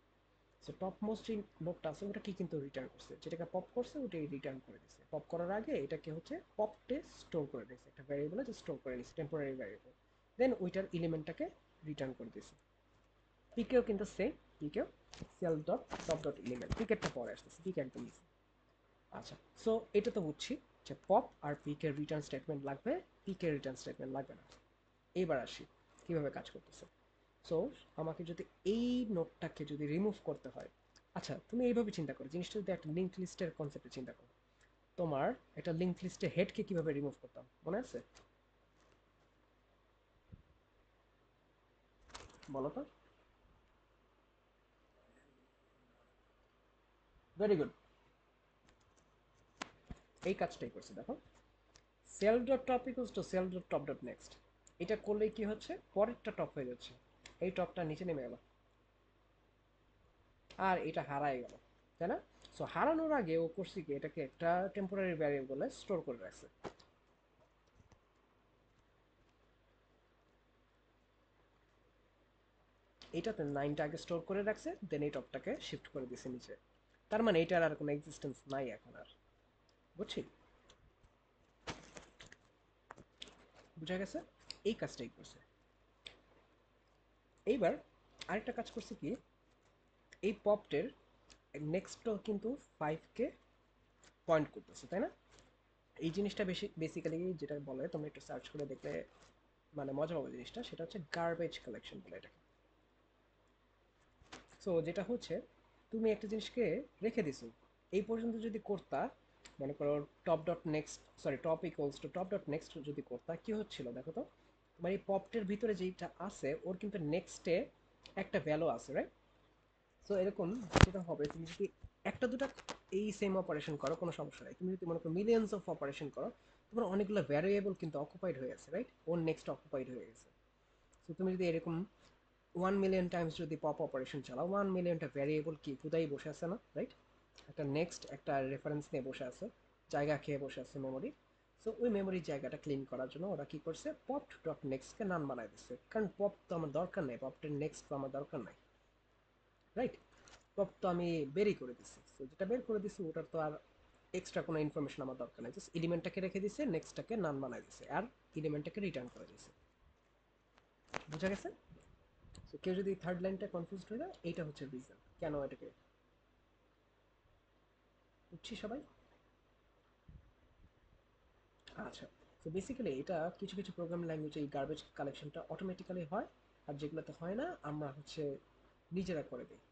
সো টপ মোস্ট যে নোডটা আছে ওটা কি কিন্তু রিটার্ন করছে, যেটাকে পপ করছে ওটাই রিটার্ন করে দিচ্ছে। পপ করার আগে এটাকে হচ্ছে পপটে স্টোর করে দিচ্ছে, একটা ভ্যারিয়েবলে যে স্টোর করে নিচ্ছে, টেম্পোরারি ভ্যারিয়েবল। দেন ওইটার এলিমেন্টটাকে রিটার্ন করে দিচ্ছে। পিকেও কিন্তু সেম, পিকেও self dot top dot element, পিকেরটা পরে আসতেছে, পিক একদম ইজি। আচ্ছা, সো এটা তো বুঝছি যে পপ আর পিকের রিটার্ন স্টেটমেন্ট লাগবে, পিকের রিটার্ন স্টেটমেন্ট লাগবে না। এইবার আসি কিভাবে কাজ করতেছে। সো আমাকে যদি এই নোটটাকে যদি রিমুভ করতে হয়, আচ্ছা তুমি এইভাবে চিন্তা করো, জিনিসটা যদি একটা লিঙ্ক লিস্টের কনসেপ্টে চিন্তা করো, তোমার একটা লিঙ্ক লিস্টে হেডকে কিভাবে রিমুভ করতাম মনে আছে? বলো তো। ভেরি গুড, এই কাজটাই করছে দেখো। Self dot top equals to self dot top dot next, এটা করলেই কি হচ্ছে, পরেরটা টপ হয়ে যাচ্ছে, এই টপটা নিচে নেমে গেল, আর এটা হারাই গেল, তাই না? সো হারানোর আগে ও করছে কি, এটাকে একটা টেম্পোরারি ভ্যারিয়েবলে স্টোর করে রাখছে। এটাতে নাইনটা আগে স্টোর করে রাখছে, দেন এই টপটাকে শিফট করে দিছে নিচে। তার মানে এটার আর কোনো এক্সিস্টেন্স নাই এখন আর। বুঝছি, বুঝা গেছে? এই কাজটাই করছে। এইবার আরেকটা কাজ করছে কি, এই পপটের নেক্সটও কিন্তু 5 কে পয়েন্ট করতেছে, তাই না? এই জিনিসটা বেশি বেসিক্যালি যেটা বলে, তোমরা একটু সার্চ করে দেখলে মানে মজা পাবে জিনিসটা, সেটা হচ্ছে গার্বেজ কালেকশন বলে এটাকে। সো যেটা হচ্ছে, তুমি একটা জিনিসকে রেখে দিছো, এই পর্যন্ত যদি করতা, মনে করো top dot next, sorry top equals to top dot next যদি করতা, কি হচ্ছিল দেখো তো, তোমার এই পপটের ভিতরে যেটা আছে ওর কিন্তু নেক্সটে একটা ভ্যালু আছে, রাইট? সো এরকম যেটা হবে, তুমি যদি একটা দুটা এই সেম অপারেশন করো কোনো সমস্যা নাই, তুমি যদি মনে করো মিলিয়ন্স অফ অপারেশন করো, তোমার অনেকগুলো ভ্যারিয়েবল কিন্তু অকুপাইড হয়ে আছে, রাইট? ওর নেক্সট অকুপাইড হয়ে গেছে। সো তুমি যদি এরকম 1 মিলিয়ন টাইমস যদি পপ অপারেশন চালাও, 1 মিলিয়নটা ভ্যারিয়েবল কি খুদাই বসে আছে না, রাইট? একটা নেক্সট একটা রেফারেন্স নিয়ে বসে আছে, জায়গা খেয়ে বসে আছে মেমোরি। সো ওই মেমোরির জায়গাটা ক্লিন করার জন্য ওরা কি করছে, পপ ডট নেক্সটকে নান বানাই দিচ্ছে, কারণ পপ তো আমার দরকার নেই, পপটের নেক্সট তো আমার দরকার নাই, রাইট? পপ তো আমি বেরই করে দিচ্ছি, তো যেটা বের করে দিচ্ছি ওটার তো আর এক্সট্রা কোনো ইনফরমেশন আমার দরকার নেই, জাস্ট এলিমেন্টটাকে রেখে দিছে, নেক্সটটাকে নান বানাই দিছে, আর এলিমেন্টটাকে রিটার্ন করে দিছে। বুঝা গেছে? তো কেউ যদি থার্ড লাইনটা কনফিউজ হয়ে যায়, এইটা হচ্ছে রিজন কেন এটাকে। বুঝছি সবাই? আচ্ছা, তো বেসিক্যালি এটা কিছু কিছু প্রোগ্রাম ল্যাঙ্গুয়েজে এই গার্বেজ কালেকশনটা অটোমেটিক্যালি হয়, আর যেগুলোতে হয় না আমরা হচ্ছে নিজেরা করে দিই।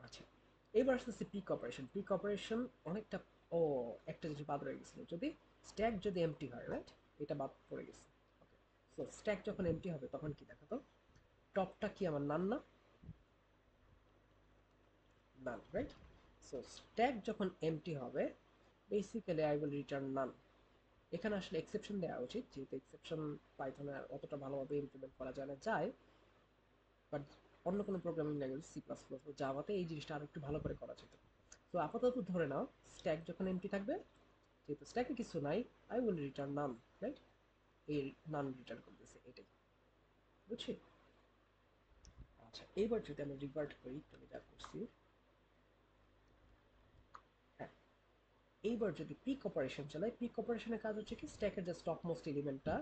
আচ্ছা, এবার আসতেছে পিক অপারেশন। পিক অপারেশন অনেকটা, ও একটা জিনিস বাদ রয়ে গেছিল, যদি স্ট্যাক যদি এমটি হয়, রাইট? এটা বাদ পড়ে গেছে। ওকে, সো স্ট্যাক যখন এমটি হবে তখন কি দেখাতো, টপটা কি আমার নান না, নান, রাইট? সো স্ট্যাক যখন এমটি হবে বেসিক্যালি আই উইল রিটার্ন নান। এখানে আসলে এক্সেপশন দেওয়া উচিত, যেহেতু এক্সেপশন পাইথনে অতটা ভালোভাবে ইমপ্লিমেন্ট করা যায় না, যায়, বাট অন্য কোনো programming language C plus plus বা জাভাতে এই জিনিসটা আরো একটু ভালো করে করা যেত। তো আপাতত ধরে নাও স্ট্যাক যখন এমটি থাকবে, যেহেতু স্ট্যাকে কিছু নাই, I will return none, right? এই নান রিটার্ন করতেছে এটাই। বুঝছি? আচ্ছা, এইবার যদি আমি রিভার্ট করি, আমি যা করছি, হ্যাঁ, এইবার যদি পিক অপারেশন চালাই, পিক অপারেশনের কাজ হচ্ছে কি, স্ট্যাকের যে টপ মোস্ট এলিমেন্টটা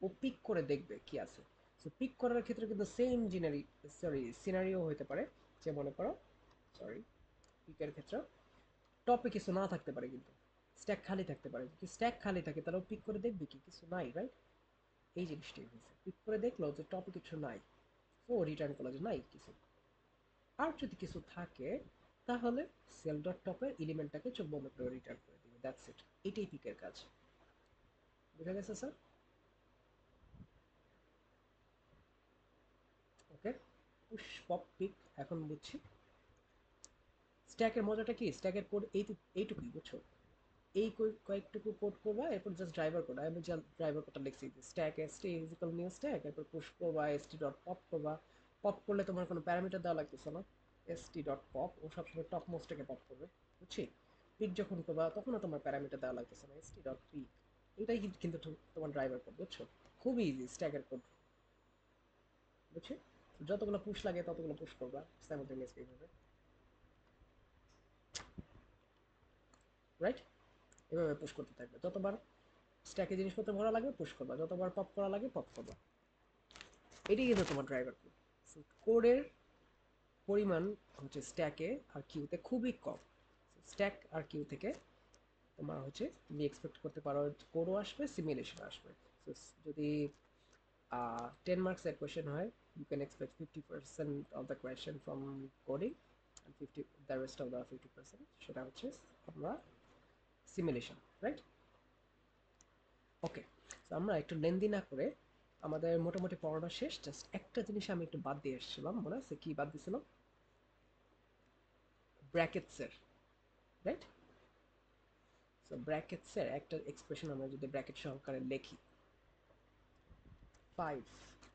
ও পিক করে দেখবে কি আছে। সো পিক করার ক্ষেত্রে কিন্তু সেম জিনারি, সরি সিনারিও হতে পারে, যে মনে করো, সরি, পিকের ক্ষেত্রে টপে কিছু না থাকতে পারে, কিন্তু স্ট্যাক খালি থাকতে পারে। যদি স্ট্যাক খালি থাকে তাহলে পিক করে দেখবে কি কিছু নাই, রাইট? এই জিনিসটাই হয়েছে, পিক করে দেখলো যে টপে কিছু নাই, ও রিটার্ন করলো যে নাই কিছু। আর যদি কিছু থাকে তাহলে সেল ডট টপের এলিমেন্টটাকে চোখ বন্ধ করে রিটার্ন করে দিবে, দ্যাটস ইট। এটাই পিকের কাজ। বুঝা গেছে স্যার? ওকে, পুশ পপ পিক এখন বুঝছি। স্ট্যাকের মজাটা কি, স্ট্যাকের কোড এইটুকুই, বুঝছো? এই কয়েকটুকু কোড করবা, এরপর জাস্ট ড্রাইভার কোড। আমি জাস্ট ড্রাইভার কোডটা লিখছি, stack ST is equal new stack, এরপর পুশ করবা এসটি ডট পপ করবা। পপ করলে তোমার কোনো প্যারামিটার দেওয়া লাগতেছে না, এসটি ডট পপ ও সবসময় টপ মোস্টটাকে পপ করবে, বুঝছি? পিক যখন করবা তখনও তোমার প্যারামিটার দেওয়া লাগতেছে না, এসটি ডট পিক। এটাই কিন্তু তোমার ড্রাইভার কোড, বুঝছো? খুবই ইজি স্ট্যাকের কোড, বুঝছি? যতগুলো পুশ লাগে ততগুলো পুশ করবা সাইমultaneously এইভাবে, রাইট? এভাবে পুশ করতে থাকবে, যতবার স্ট্যাকে জিনিসপত্র ভরা লাগবে পুশ করবা, যতবার পপ করা লাগে পপ করবা। এটাই কিন্তু তোমার ড্রাইভার কোড। কোডের পরিমাণ হচ্ছে স্ট্যাকে আর কিউতে খুবই কম। স্ট্যাক আর কিউ থেকে তোমার হচ্ছে তুমি এক্সপেক্ট করতে পারো কোডও আসবে, সিমুলেশন আসবে। So, যদি 10 মার্কসের কোয়েশ্চেন হয়, you can expect 50% of the question from coding and 50 the rest of the 50% সেটা হচ্ছে আমরা সিমুলেশন, রাইট? ওকে, তো আমরা একটু লেন্দি না করে আমাদের মোটামুটি পড়াটা শেষ। জাস্ট একটা জিনিস আমি একটু বাদ দিয়ে এসেছিলাম, মনে আছে কি বাদ দিয়েছিলাম? ব্র্যাকেটসের, রাইট? সো ব্র্যাকেটসের একটা এক্সপ্রেশন আমরা যদি ব্র্যাকেট সহকারে লিখি, 5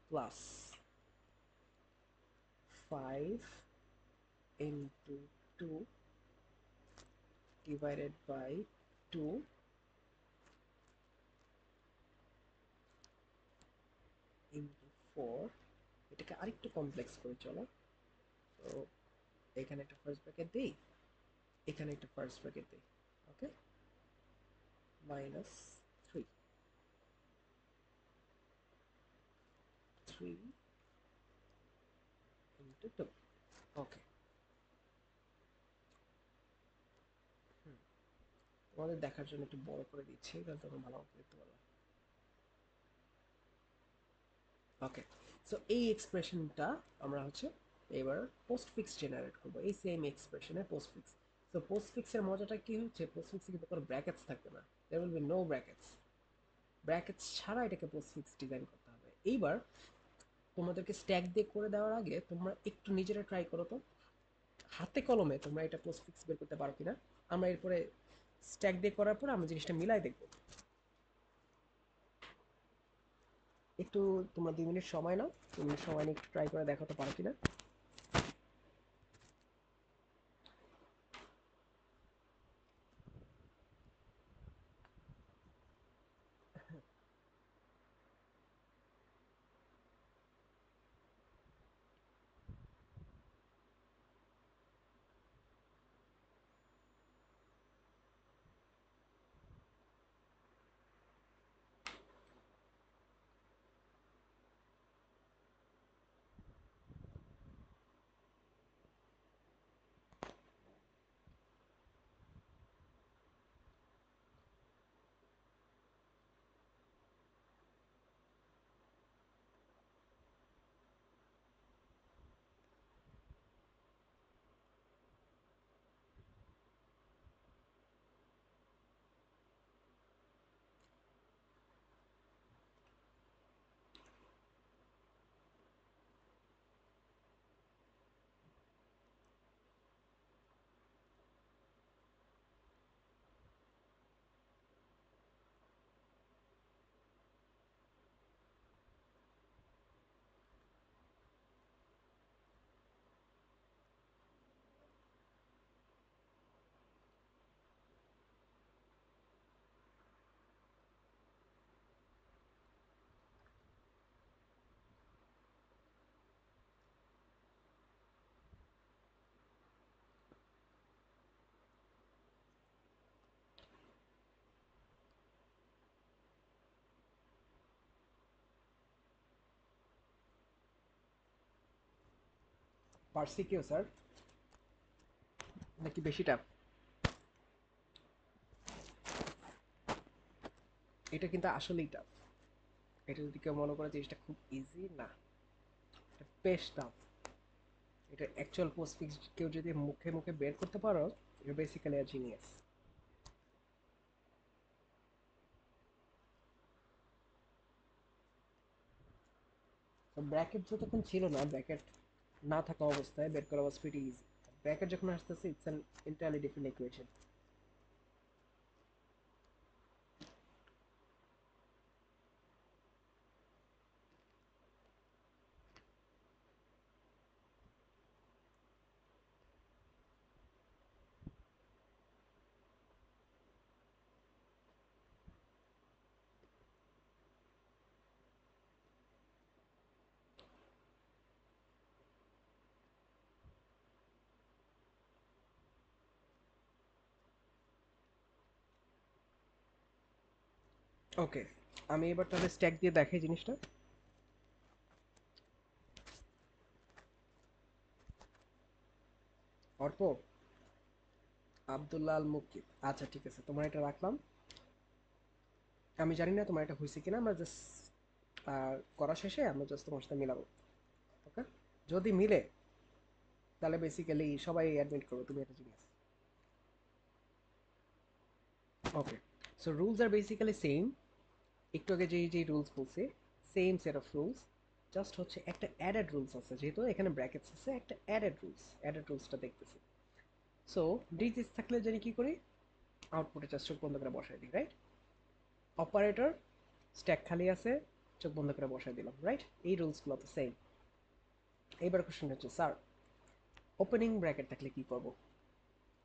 plus 5 into 2 divided by 2 into 4, এটাকে আরেকটু কমপ্লেক্স করে চলো। তো এখানে একটা ফার্স্ট ব্র্যাকেট দিই, এখানে একটা ফার্স্ট ব্র্যাকেট দিই, ওকে, মাইনাস 3, 3 ইন্টু 2, ওকে। তোমাদের দেখার জন্য একটু বড় করে দিচ্ছি, তাহলে তোমরা ভালো মতো দেখতে পারবে। ওকে, সো এই এক্সপ্রেশনটা আমরা হচ্ছে এবার পোস্টফিক্স জেনারেট করবো, এই সেম এক্সপ্রেশনে পোস্টফিক্স। সো পোস্টফিক্সের মজাটা কি হচ্ছে, পোস্টফিক্সে কিন্তু কোনো ব্র্যাকেটস থাকবে না, there will be no brackets. Brackets ছাড়া এটাকে পোস্টফিক্স ডিজাইন করতে হবে। এইবার তোমাদেরকে স্ট্যাক দিয়ে করে দেওয়ার আগে তোমরা একটু নিজেরা ট্রাই করো তো, হাতে কলমে তোমরা এটা পোস্টফিক্স বের করতে পারো কিনা। আমরা এরপরে স্ট্যাক দিয়ে করার পর আমরা জিনিসটা মিলাই দেখবো। একটু তোমরা 2 মিনিট সময় নাও, 2 মিনিট সময় নিয়ে একটু ট্রাই করে দেখাতে পারো কিনা। পারছি কেউ স্যার? নাকি বেশি টাফ? এটা কিন্তু আসলেই টাফ। এটা যদি কেউ মনে করে জিনিসটা খুব ইজি, না, এটা বেশ টাফ। এটা অ্যাকচুয়াল পোস্ট ফিক্স কেউ যদি মুখে মুখে বের করতে পারো, ইউ বেসিক্যালি আ জিনিয়াস। তো ব্র্যাকেট যতক্ষণ ছিল না, ব্র্যাকেট না থাকা অবস্থায় বের করা ওয়াজ প্রিটি ইজি। ব্র্যাকেট যখন আসতেছে, it's an entirely different equation. Okay, আমি এবার তাহলে স্ট্যাক দিয়ে দেখাই জিনিসটা। অর্প, আব্দুল্লাহ আল মুকিব, আচ্ছা ঠিক আছে, তোমার এটা রাখলাম। আমি জানি না তোমার এটা হয়েছে কিনা, আমরা জাস্ট করা শেষে আমরা জাস্ট তোমার সাথে মিলাবো। ওকে, যদি মিলে তাহলে বেসিক্যালি সবাই অ্যাডমিট করবে তুমি একটা জিনিস। ওকে, সো রুলস আর বেসিক্যালি সেম। একটু আগে যেই যেই রুলস বলছি, same set of rules. Just হচ্ছে একটা অ্যাডেড রুলস আছে, যেহেতু এখানে ব্র্যাকেটস আছে, একটা অ্যাডেড রুলসটা দেখতেছি। সো ডিজিটস থাকলে জানি কি করি, আউটপুটে জাস্ট চোখ বন্ধ করে বসাই দিই, রাইট? অপারেটর, স্ট্যাক খালি আছে, চোখ বন্ধ করে বসাই দিলাম, রাইট? এই রুলসগুলো তো সেম। এইবার কোশ্চেন হচ্ছে, স্যার ওপেনিং ব্র্যাকেট থাকলে কি করব?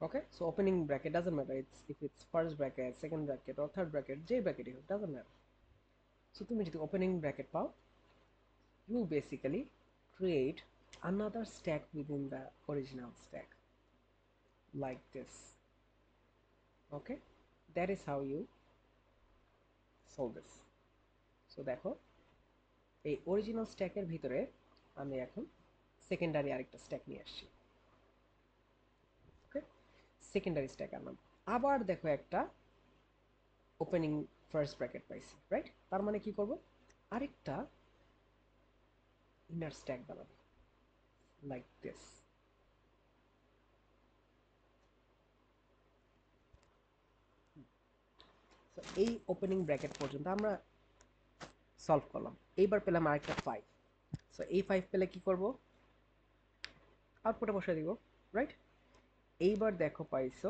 Okay, so opening bracket doesn't matter, it's if it's first bracket, second bracket or third bracket, যে ব্র্যাকেটই হোক, ডাজন্ট ম্যাটার। সো তুমি যদি ওপেনিং ব্র্যাকেট পাও, you basically create another stack within the original stack, like this. Okay, that is how you solve this. So দেখো, এই original স্ট্যাকের ভিতরে আমি এখন সেকেন্ডারি আরেকটা স্ট্যাক নিয়ে আসছি। ওকে, সেকেন্ডারি স্ট্যাক আনলাম। আবার দেখো একটা ওপেনিং ফার্স্ট ব্র্যাকেট পাইছি, রাইট? তার মানে কি করব, আরেকটা ইনার স্ট্যাক বানাবো, লাইক দিস। সো এই ওপেনিং ব্র্যাকেট পর্যন্ত আমরা সলভ করলাম। এইবার পেলাম আরেকটা 5। সো এই 5 পেলে কি করব, আউটপুটে বসাই দিব, রাইট? এইবার দেখো পাইছো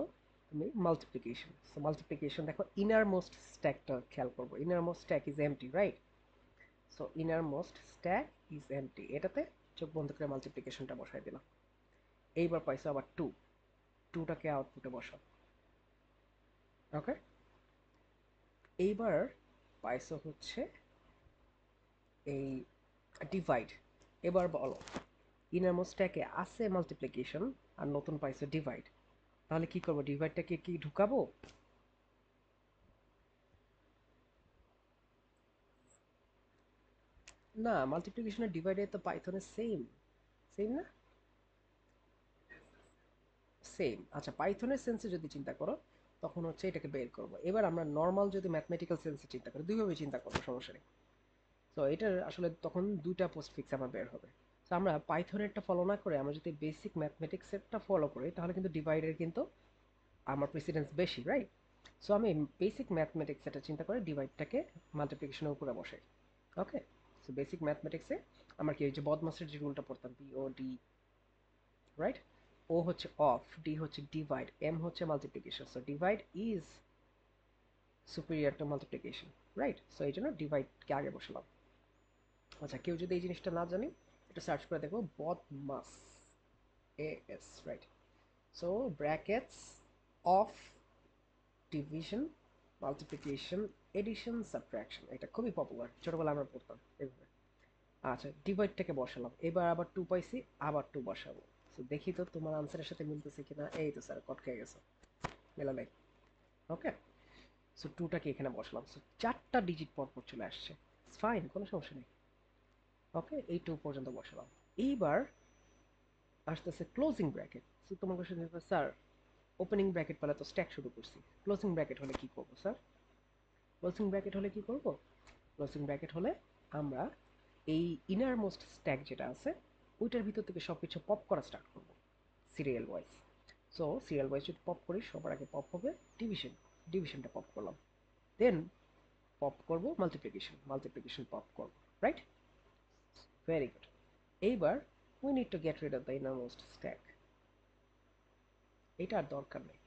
তুমি মাল্টিপ্লিকেশন। সো মাল্টিপ্লিকেশন দেখো, ইনার মোস্ট স্ট্যাকটা খেয়াল করবো, inner most stack is MT, right? So inner most stack is MT, এটাতে চোখ বন্ধ করে মাল্টিপ্লিকেশনটা বসাই দিলাম। এইবার পাইছো আবার 2, 2টাকে আউটপুটে বসাও। ওকে, এইবার পাইছো হচ্ছে এই ডিভাইড। এবার বলো, ইনার মোস্ট স্ট্যাকে আছে মাল্টিপ্লিকেশন, আর নতুন পাইছো ডিভাইড, তাহলে কি করবো, ডিভাইডটাকে কি ঢুকাবো? না, মাল্টিপ্লিকেশন আর ডিভাইডে তো পাইথনে সেম, সেম না? সেম, আচ্ছা, পাইথনের সেন্সে যদি চিন্তা করো, তখন হচ্ছে এটাকে বের করব। এবার আমরা নর্মাল যদি ম্যাথমেটিক্যাল সেন্সে চিন্তা করি, দুইভাবে চিন্তা করবো, সমস্যা নেই। তো এটার আসলে তখন দুইটা পোস্ট ফিক্স আমার বের হবে। তো আমরা পাইথনেরটা ফলো না করে আমরা যদি বেসিক ম্যাথমেটিক্সেরটা ফলো করি, তাহলে কিন্তু ডিভাইডের কিন্তু আমার প্রেসিডেন্স বেশি, রাইট? সো আমি বেসিক ম্যাথমেটিক্স এটা চিন্তা করে ডিভাইডটাকে মাল্টিপ্লিকেশনের উপরে বসাই। ওকে, সো বেসিক ম্যাথমেটিক্সে আমার কি, এই যে বদমাসের যে রুলটা পড়তাম, বিওডি, রাইট? ও হচ্ছে অফ, ডি হচ্ছে ডিভাইড, এম হচ্ছে multiplication. So divide is superior to multiplication, right? So এই জন্য ডিভাইডকে আগে বসালাম। আচ্ছা, কেউ যদি এই জিনিসটা না জানি, এটা সার্চ করে দেখো, BODMAS, A S, right? So brackets of division, multiplication, addition, subtraction, এটা খুবই পপুলার, ছোটবেলা আমরা পড়তাম এইভাবে। আচ্ছা, ডিভাইডটাকে বসালাম, এবার আবার 2 পাইছি, আবার 2 বসাবো। তো দেখি তো তোমার আনসারের সাথে মিলতেছে কিনা। এই তো স্যার, কট খেয়ে গেছে, মেলা নাই। ওকে, সো 2টাকে এখানে বসালাম, সো 4টা ডিজিট পর পর চলে আসছে, ফাইন, কোনো সমস্যা নেই। ওকে, এই 2 পর্যন্ত বসালাম। এইবার আসতেছে ক্লোজিং ব্র্যাকেট। সো তোমার কোশ্চেন, স্যার ওপেনিং ব্র্যাকেট পেলে তো স্ট্যাক শুরু করছি, ক্লোজিং ব্র্যাকেট হলে কি করব স্যার? ক্লোজিং ব্র্যাকেট হলে কি করব? ক্লোজিং ব্র্যাকেট হলে আমরা এই ইনার মোস্ট স্ট্যাক যেটা আছে ওইটার ভিতর থেকে সব কিছু পপ করা স্টার্ট করব serial wise. So serial wise যদি পপ করি, সবার আগে পপ হবে ডিভিশন, ডিভিশনটা পপ করলাম, দেন পপ করব মাল্টিপ্লিকেশন, মাল্টিপ্লিকেশন পপ করব, রাইট? Very good. এইবার we need to get rid of the innermost stack, এটা আর দরকার নেই।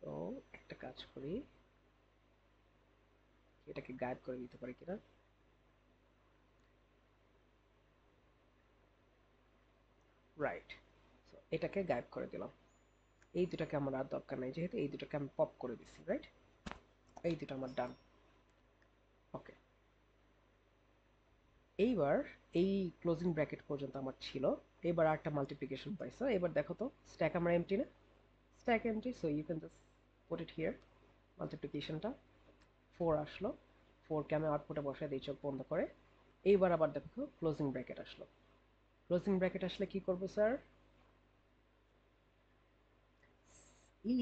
সো একটা কাজ করি, এটাকে গায়েব করে দিতে পারি কিনা। রাইট, সো এটাকে গায়েব করে দিলাম। এই দুটাকে আমার আর দরকার নাই, যেহেতু এই দুটাকে আমি পপ করে দিছি, রাইট? এই দুটো আমার ডান। ওকে, এইবার এই ক্লোজিং ব্র্যাকেট পর্যন্ত আমার ছিল। এবার একটা মাল্টিপ্লিকেশন পাইছো, এবার দেখো তো স্ট্যাক আমার এমটি না? Stack empty, so you can just put it here. মাল্টিপ্লিকেশনটা 4 আসলো, 4 কে আমি আউটপুটে বসাই দিই চোখ বন্ধ করে। এইবার আবার দেখো ক্লোজিং ব্র্যাকেট আসলো। ক্লোজিং ব্র্যাকেট আসলে কি করব স্যার?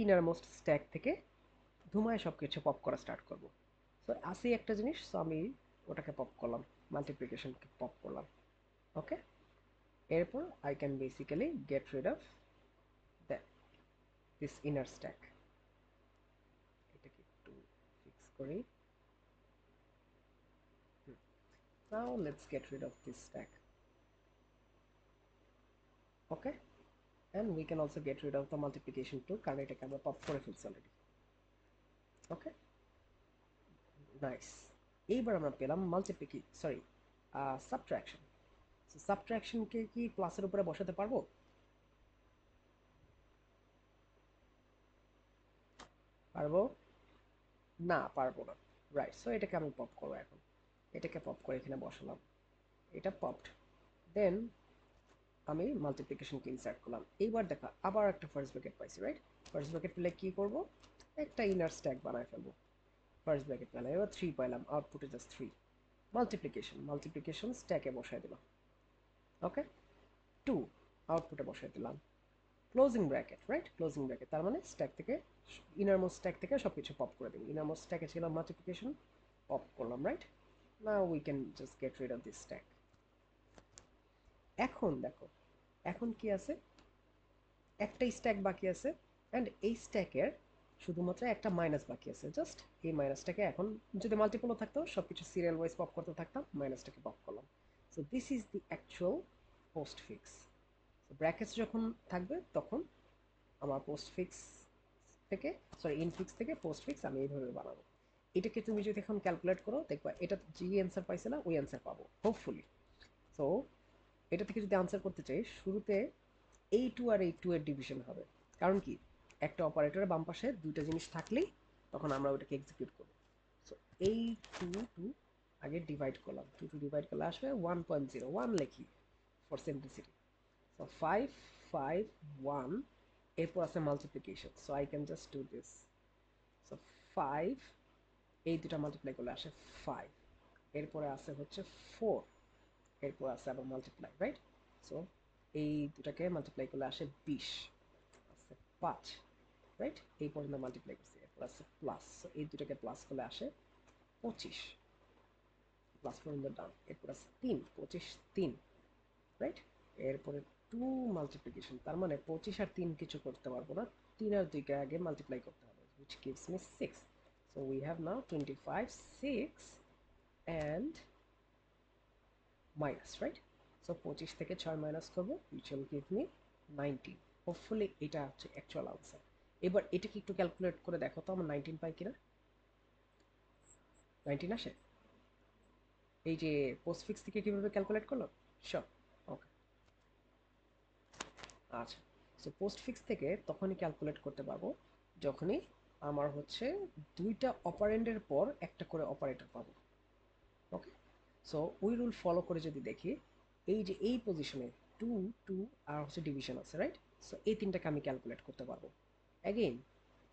ইনার মোস্ট স্ট্যাক থেকে ধুমায় সবকিছু পপ করা স্টার্ট করব। সো আসি একটা জিনিস, সো আমি ওটাকে পপ করলাম, মাল্টিপ্লিকেশনকে পপ করলাম। ওকে, এরপর I can basically gate rid of that this inner stack. এটাকে একটু ফিক্স করি। Now let's get rid of this stack. Okay, and we can also get rid of the multiplication too, কারণ এটাকে আমরা pop করে ফেলছি অলরেডি। ওকে, nice. এইবার আমরা পেলাম সরি, সাবট্রাকশন। সাবট্রাকশনকে কি ক্লাসের উপরে বসাতে পারবো? পারবো? না, পারবো না। রাইট, সো এটাকে আমি পপ করবো এখন। এটাকে পপ করে এখানে বসালাম, এটা পপড। দেন আমি মাল্টিপ্লিকেশনকে ইনসার্ট করলাম। এইবার দেখা আবার একটা ফার্স্ট ব্র্যাকেট পাইছি, রাইট? ফার্স্ট ব্র্যাকেট পেলে কি করব? একটা ইনার স্ট্যাক বানায় ফেলবো। ফার্স্ট ব্র্যাকেট পেলাম, এবার 3 পাইলাম, আউটপুটে জাস্ট 3। মাল্টিপ্লিকেশন, মাল্টিপ্লিকেশন স্ট্যাকে বসায় দিলাম। ওকে, 2 আউটপুটে বসায় দিলাম। Closing bracket, right? Closing bracket তার মানে স্ট্যাক থেকে, ইনারমোস্ট স্ট্যাক থেকে সবকিছু পপ করে দিন। ইনারমোস্ট স্ট্যাকে ছিল মাল্টিপ্লিকেশন, পপ করলাম, right? Now we can just get rid of this stack. এখন দেখো, এখন কি আছে? একটা স্ট্যাক বাকি আছে, অ্যান্ড এই স্ট্যাকের শুধুমাত্র একটা মাইনাস বাকি আছে। জাস্ট এই মাইনাসটাকে এখন, যদি মাল্টিপলও থাকতো সবকিছু সিরিয়াল ওয়াইজ পপ করতে থাকতাম, মাইনাসটাকে পপ করলাম। So this is the actual post fix. Brackets যখন থাকবে তখন আমার পোস্ট ফিক্স থেকে, সরি ইনফিক্স থেকে পোস্ট ফিক্স আমি এইভাবে বানাবো। এটাকে তুমি যদি এখন ক্যালকুলেট করো দেখবা এটা যে অ্যান্সার পাইছে না ওই অ্যান্সার পাবো হোপফুলি। সো এটা থেকে যদি আনসার করতে চাই, শুরুতে এই টু আর এই টু এর ডিভিশন হবে। কারণ কি, একটা অপারেটরের বাম পাশে দুইটা জিনিস থাকলেই তখন আমরা ওটাকে এক্সিকিউট করব। সো এই টু টু আগে ডিভাইড করলাম, টু টু ডিভাইড করলে আসবে 1.01 লিখি ফর সিম্পলিসিটি। সো 5 5 1, এরপর আছে multiplication, so I can just do this. So 5, এই দুটা মাল্টিপ্লাই করলে আসে 5, এরপরে আছে হচ্ছে 4, এরপর আছে আবার মাল্টিপ্লাই, রাইট? সো এই দুটাকে মাল্টিপ্লাই করলে আসে 20, আছে 5, রাইট? এই পর্যন্ত মাল্টিপ্লাই করছি, এরপর আছে প্লাস, এই দুটাকে প্লাস করলে আসে 25, প্লাস পর্যন্ত ডান। এরপর আছে 3, 25 3, রাইট? এরপরে 2 মাল্টিপ্লিকেশন, তার মানে 25 আর 3 কিছু করতে পারবো না, 3 আর 2 কে আগে মাল্টিপ্লাই করতে হবে, which gives me 6. So we have now 25 6 and minus, right? So 25 থেকে 6 মাইনাস করব, which will give me 19. Hopefully এটা হচ্ছে অ্যাকচুয়াল আনসার। এবার এটাকে একটু ক্যালকুলেট করে দেখো তো আমার 19 পাই কিনা। 19 আসে? এই যে পোস্টফিক্স থেকে কিভাবে ক্যালকুলেট করলো? শিওর? ওকে, আচ্ছা। সো পোস্টফিক্স থেকে তখনই ক্যালকুলেট করতে পারবো যখনই আমার হচ্ছে দুইটা অপারেন্ডের পর একটা করে অপারেটর পাবো। ওকে, সো ওই রুল ফলো করে যদি দেখি, এই যে এই পজিশনে 2 2 আর হচ্ছে ডিভিশন আছে, রাইট? সো এই তিনটাকে আমি ক্যালকুলেট করতে পারবো। অ্যাগেইন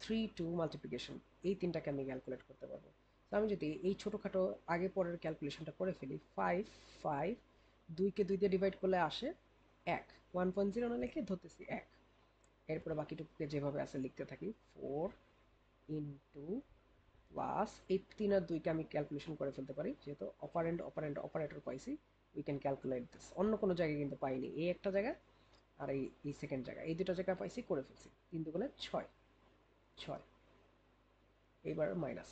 3 2 মাল্টিপ্লিকেশন, এই তিনটাকে আমি ক্যালকুলেট করতে পারবো। তো আমি যদি এই ছোটোখাটো আগে পরের ক্যালকুলেশনটা করে ফেলি, 5 5, 2কে 2 দিয়ে ডিভাইড করলে আসে 1, 1.0 না লিখে ধরতেছি 1, এরপরে বাকিটুকুকে যেভাবে আছে লিখতে থাকি, 4 ইন্টু প্লাস এই 3 আর 2কে আমি ক্যালকুলেশন করে ফেলতে পারি, যেহেতু অপারেন্ড অপারেন্ড অপারেটর পাইছি, উই ক্যান ক্যালকুলেট দিস। অন্য কোনো জায়গায় কিন্তু পাইনি, এই একটা জায়গায় আর এই সেকেন্ড জায়গা, এই দুটো জায়গায় পাইছি, করে ফেলছি। 3 দুগুণে 6, 6। এইবার মাইনাস।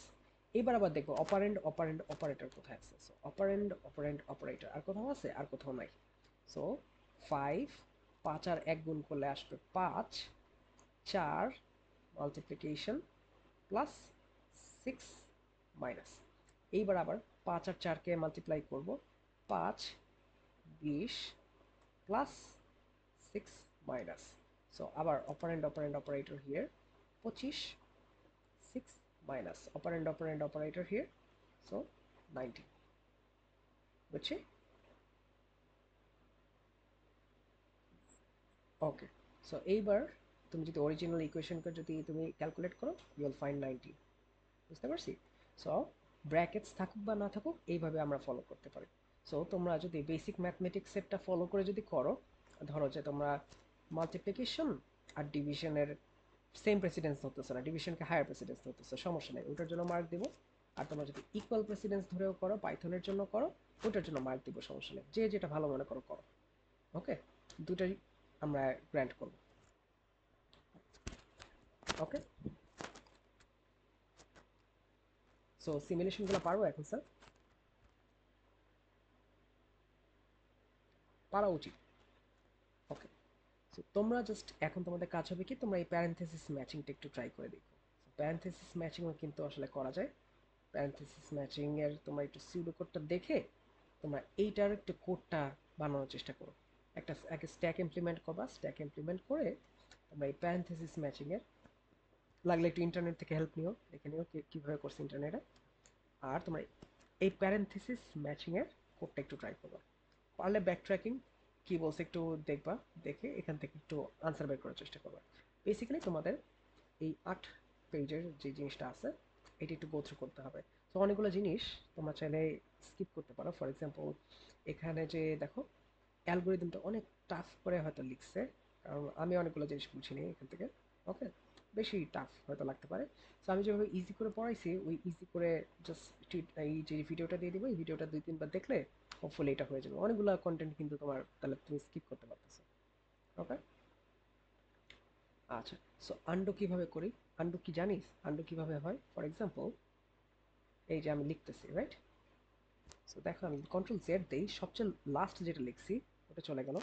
এবার আবার দেখবো অপারেন্ড অপারেন্ড অপারেটর কোথায় আছে। সো অপারেন্ড অপারেন্ড অপারেটর আর কোথাও আছে? আর কোথাও নাই। সো 5, 5 আর 1 গুণ করলে আসবে 5, 4 মাল্টিপ্লিকেশন প্লাস 6 মাইনাস। এইবার আবার 5 আর 4কে মাল্টিপ্লাই করব, 5 20 প্লাস 6 মাইনাস। সো আবার operand operand operator here, 25, 6 minus operand operand operator here, so 90, বুঝছি? ওকে। সো এইবার তুমি যদি অরিজিনাল ইকুয়েশনকে যদি তুমি ক্যালকুলেট করো, ইউ উইল ফাইন্ড 90। বুঝতে পারছি? সো ব্র্যাকেটস থাকুক বা না থাকুক, এইভাবে আমরা ফলো করতে পারি। সো তোমরা যদি বেসিক ম্যাথমেটিক্স সেটটা ফলো করে যদি করো, ধরো যে তোমরা মাল্টিপ্লিকেশন আর ডিভিশনের সেম প্রেসিডেন্স ধরতেছো না, ডিভিশনকে হায়ার প্রেসিডেন্স ধরতেছো, দিব সমস্যা নেই, ওটার জন্য মার্ক দিব। আর তোমরা যদি ইকুয়াল প্রেসিডেন্স ধরেও করো, পাইথনের জন্য করো, ওটার জন্য মার্ক দিব, সমস্যা নেই, যে যেটা ভালো মনে করো করো। ওকে, দুটাই আমরা গ্র্যান্ট করব। ওকে, সো সিমুলেশনগুলো পারবো এখন স্যার? পারা উচিত। ওকে, সো তোমরা জাস্ট এখন তোমাদের কাজ হবে কি, তোমরা এই প্যারেনথেসিস ম্যাচিংটা একটু ট্রাই করে দেখো। প্যারেনথেসিস ম্যাচিংও কিন্তু আসলে করা যায়। প্যারেনথেসিস ম্যাচিং এর তোমরা একটু সিউডো কোডটা দেখে তোমরা এইটার একটু কোডটা বানানোর চেষ্টা করো। একটা স্ট্যাক ইমপ্লিমেন্ট করবা, স্ট্যাক ইমপ্লিমেন্ট করে তোমরা এই প্যারেনথেসিস ম্যাচিং এর, লাগলে একটু ইন্টারনেট থেকে হেল্প নিও, দেখে নিও কিভাবে করছে ইন্টারনেটে। আর তোমরা এই প্যারেনথেসিস ম্যাচিং এর কোডটা একটু ট্রাই করবা। পারলে ব্যাক ট্র্যাকিং কি বলছে একটু দেখবা, দেখে এখান থেকে একটু আনসার বের করার চেষ্টা করবা। বেসিক্যালি তোমাদের এই 8 পেজের যে জিনিসটা আছে, এটি একটু গো থ্রু করতে হবে। তো অনেকগুলো জিনিস তোমরা চাইলে স্কিপ করতে পারো। ফর এক্সাম্পল, এখানে যে দেখো অ্যালগোরিদমটা অনেক টাফ করে হয়তো লিখছে, কারণ আমি অনেকগুলো জিনিস বুঝিনি এখান থেকে। ওকে, বেশি টাফ হয়তো লাগতে পারে। সো আমি যেভাবে ইজি করে পড়াইছি, ওই ইজি করে জাস্ট এই যে ভিডিওটা দিয়ে দিব, এই ভিডিওটা 2-3 বার দেখলে হোপফুলি এটা হয়ে যাবে। অনেকগুলো কন্টেন্ট কিন্তু তোমার তাহলে তুমি স্কিপ করতে পারতেছো। ওকে, আচ্ছা। সো আন্ডু কিভাবে করি? আন্ডু কি জানিস? আন্ডু কিভাবে হয়? ফর এক্সাম্পল, এই যে আমি লিখতেছি, রাইট? সো দেখো আমি কন্ট্রোল জেড দেই, সবচেয়ে লাস্ট যেটা লিখছি ওটা চলে গেল।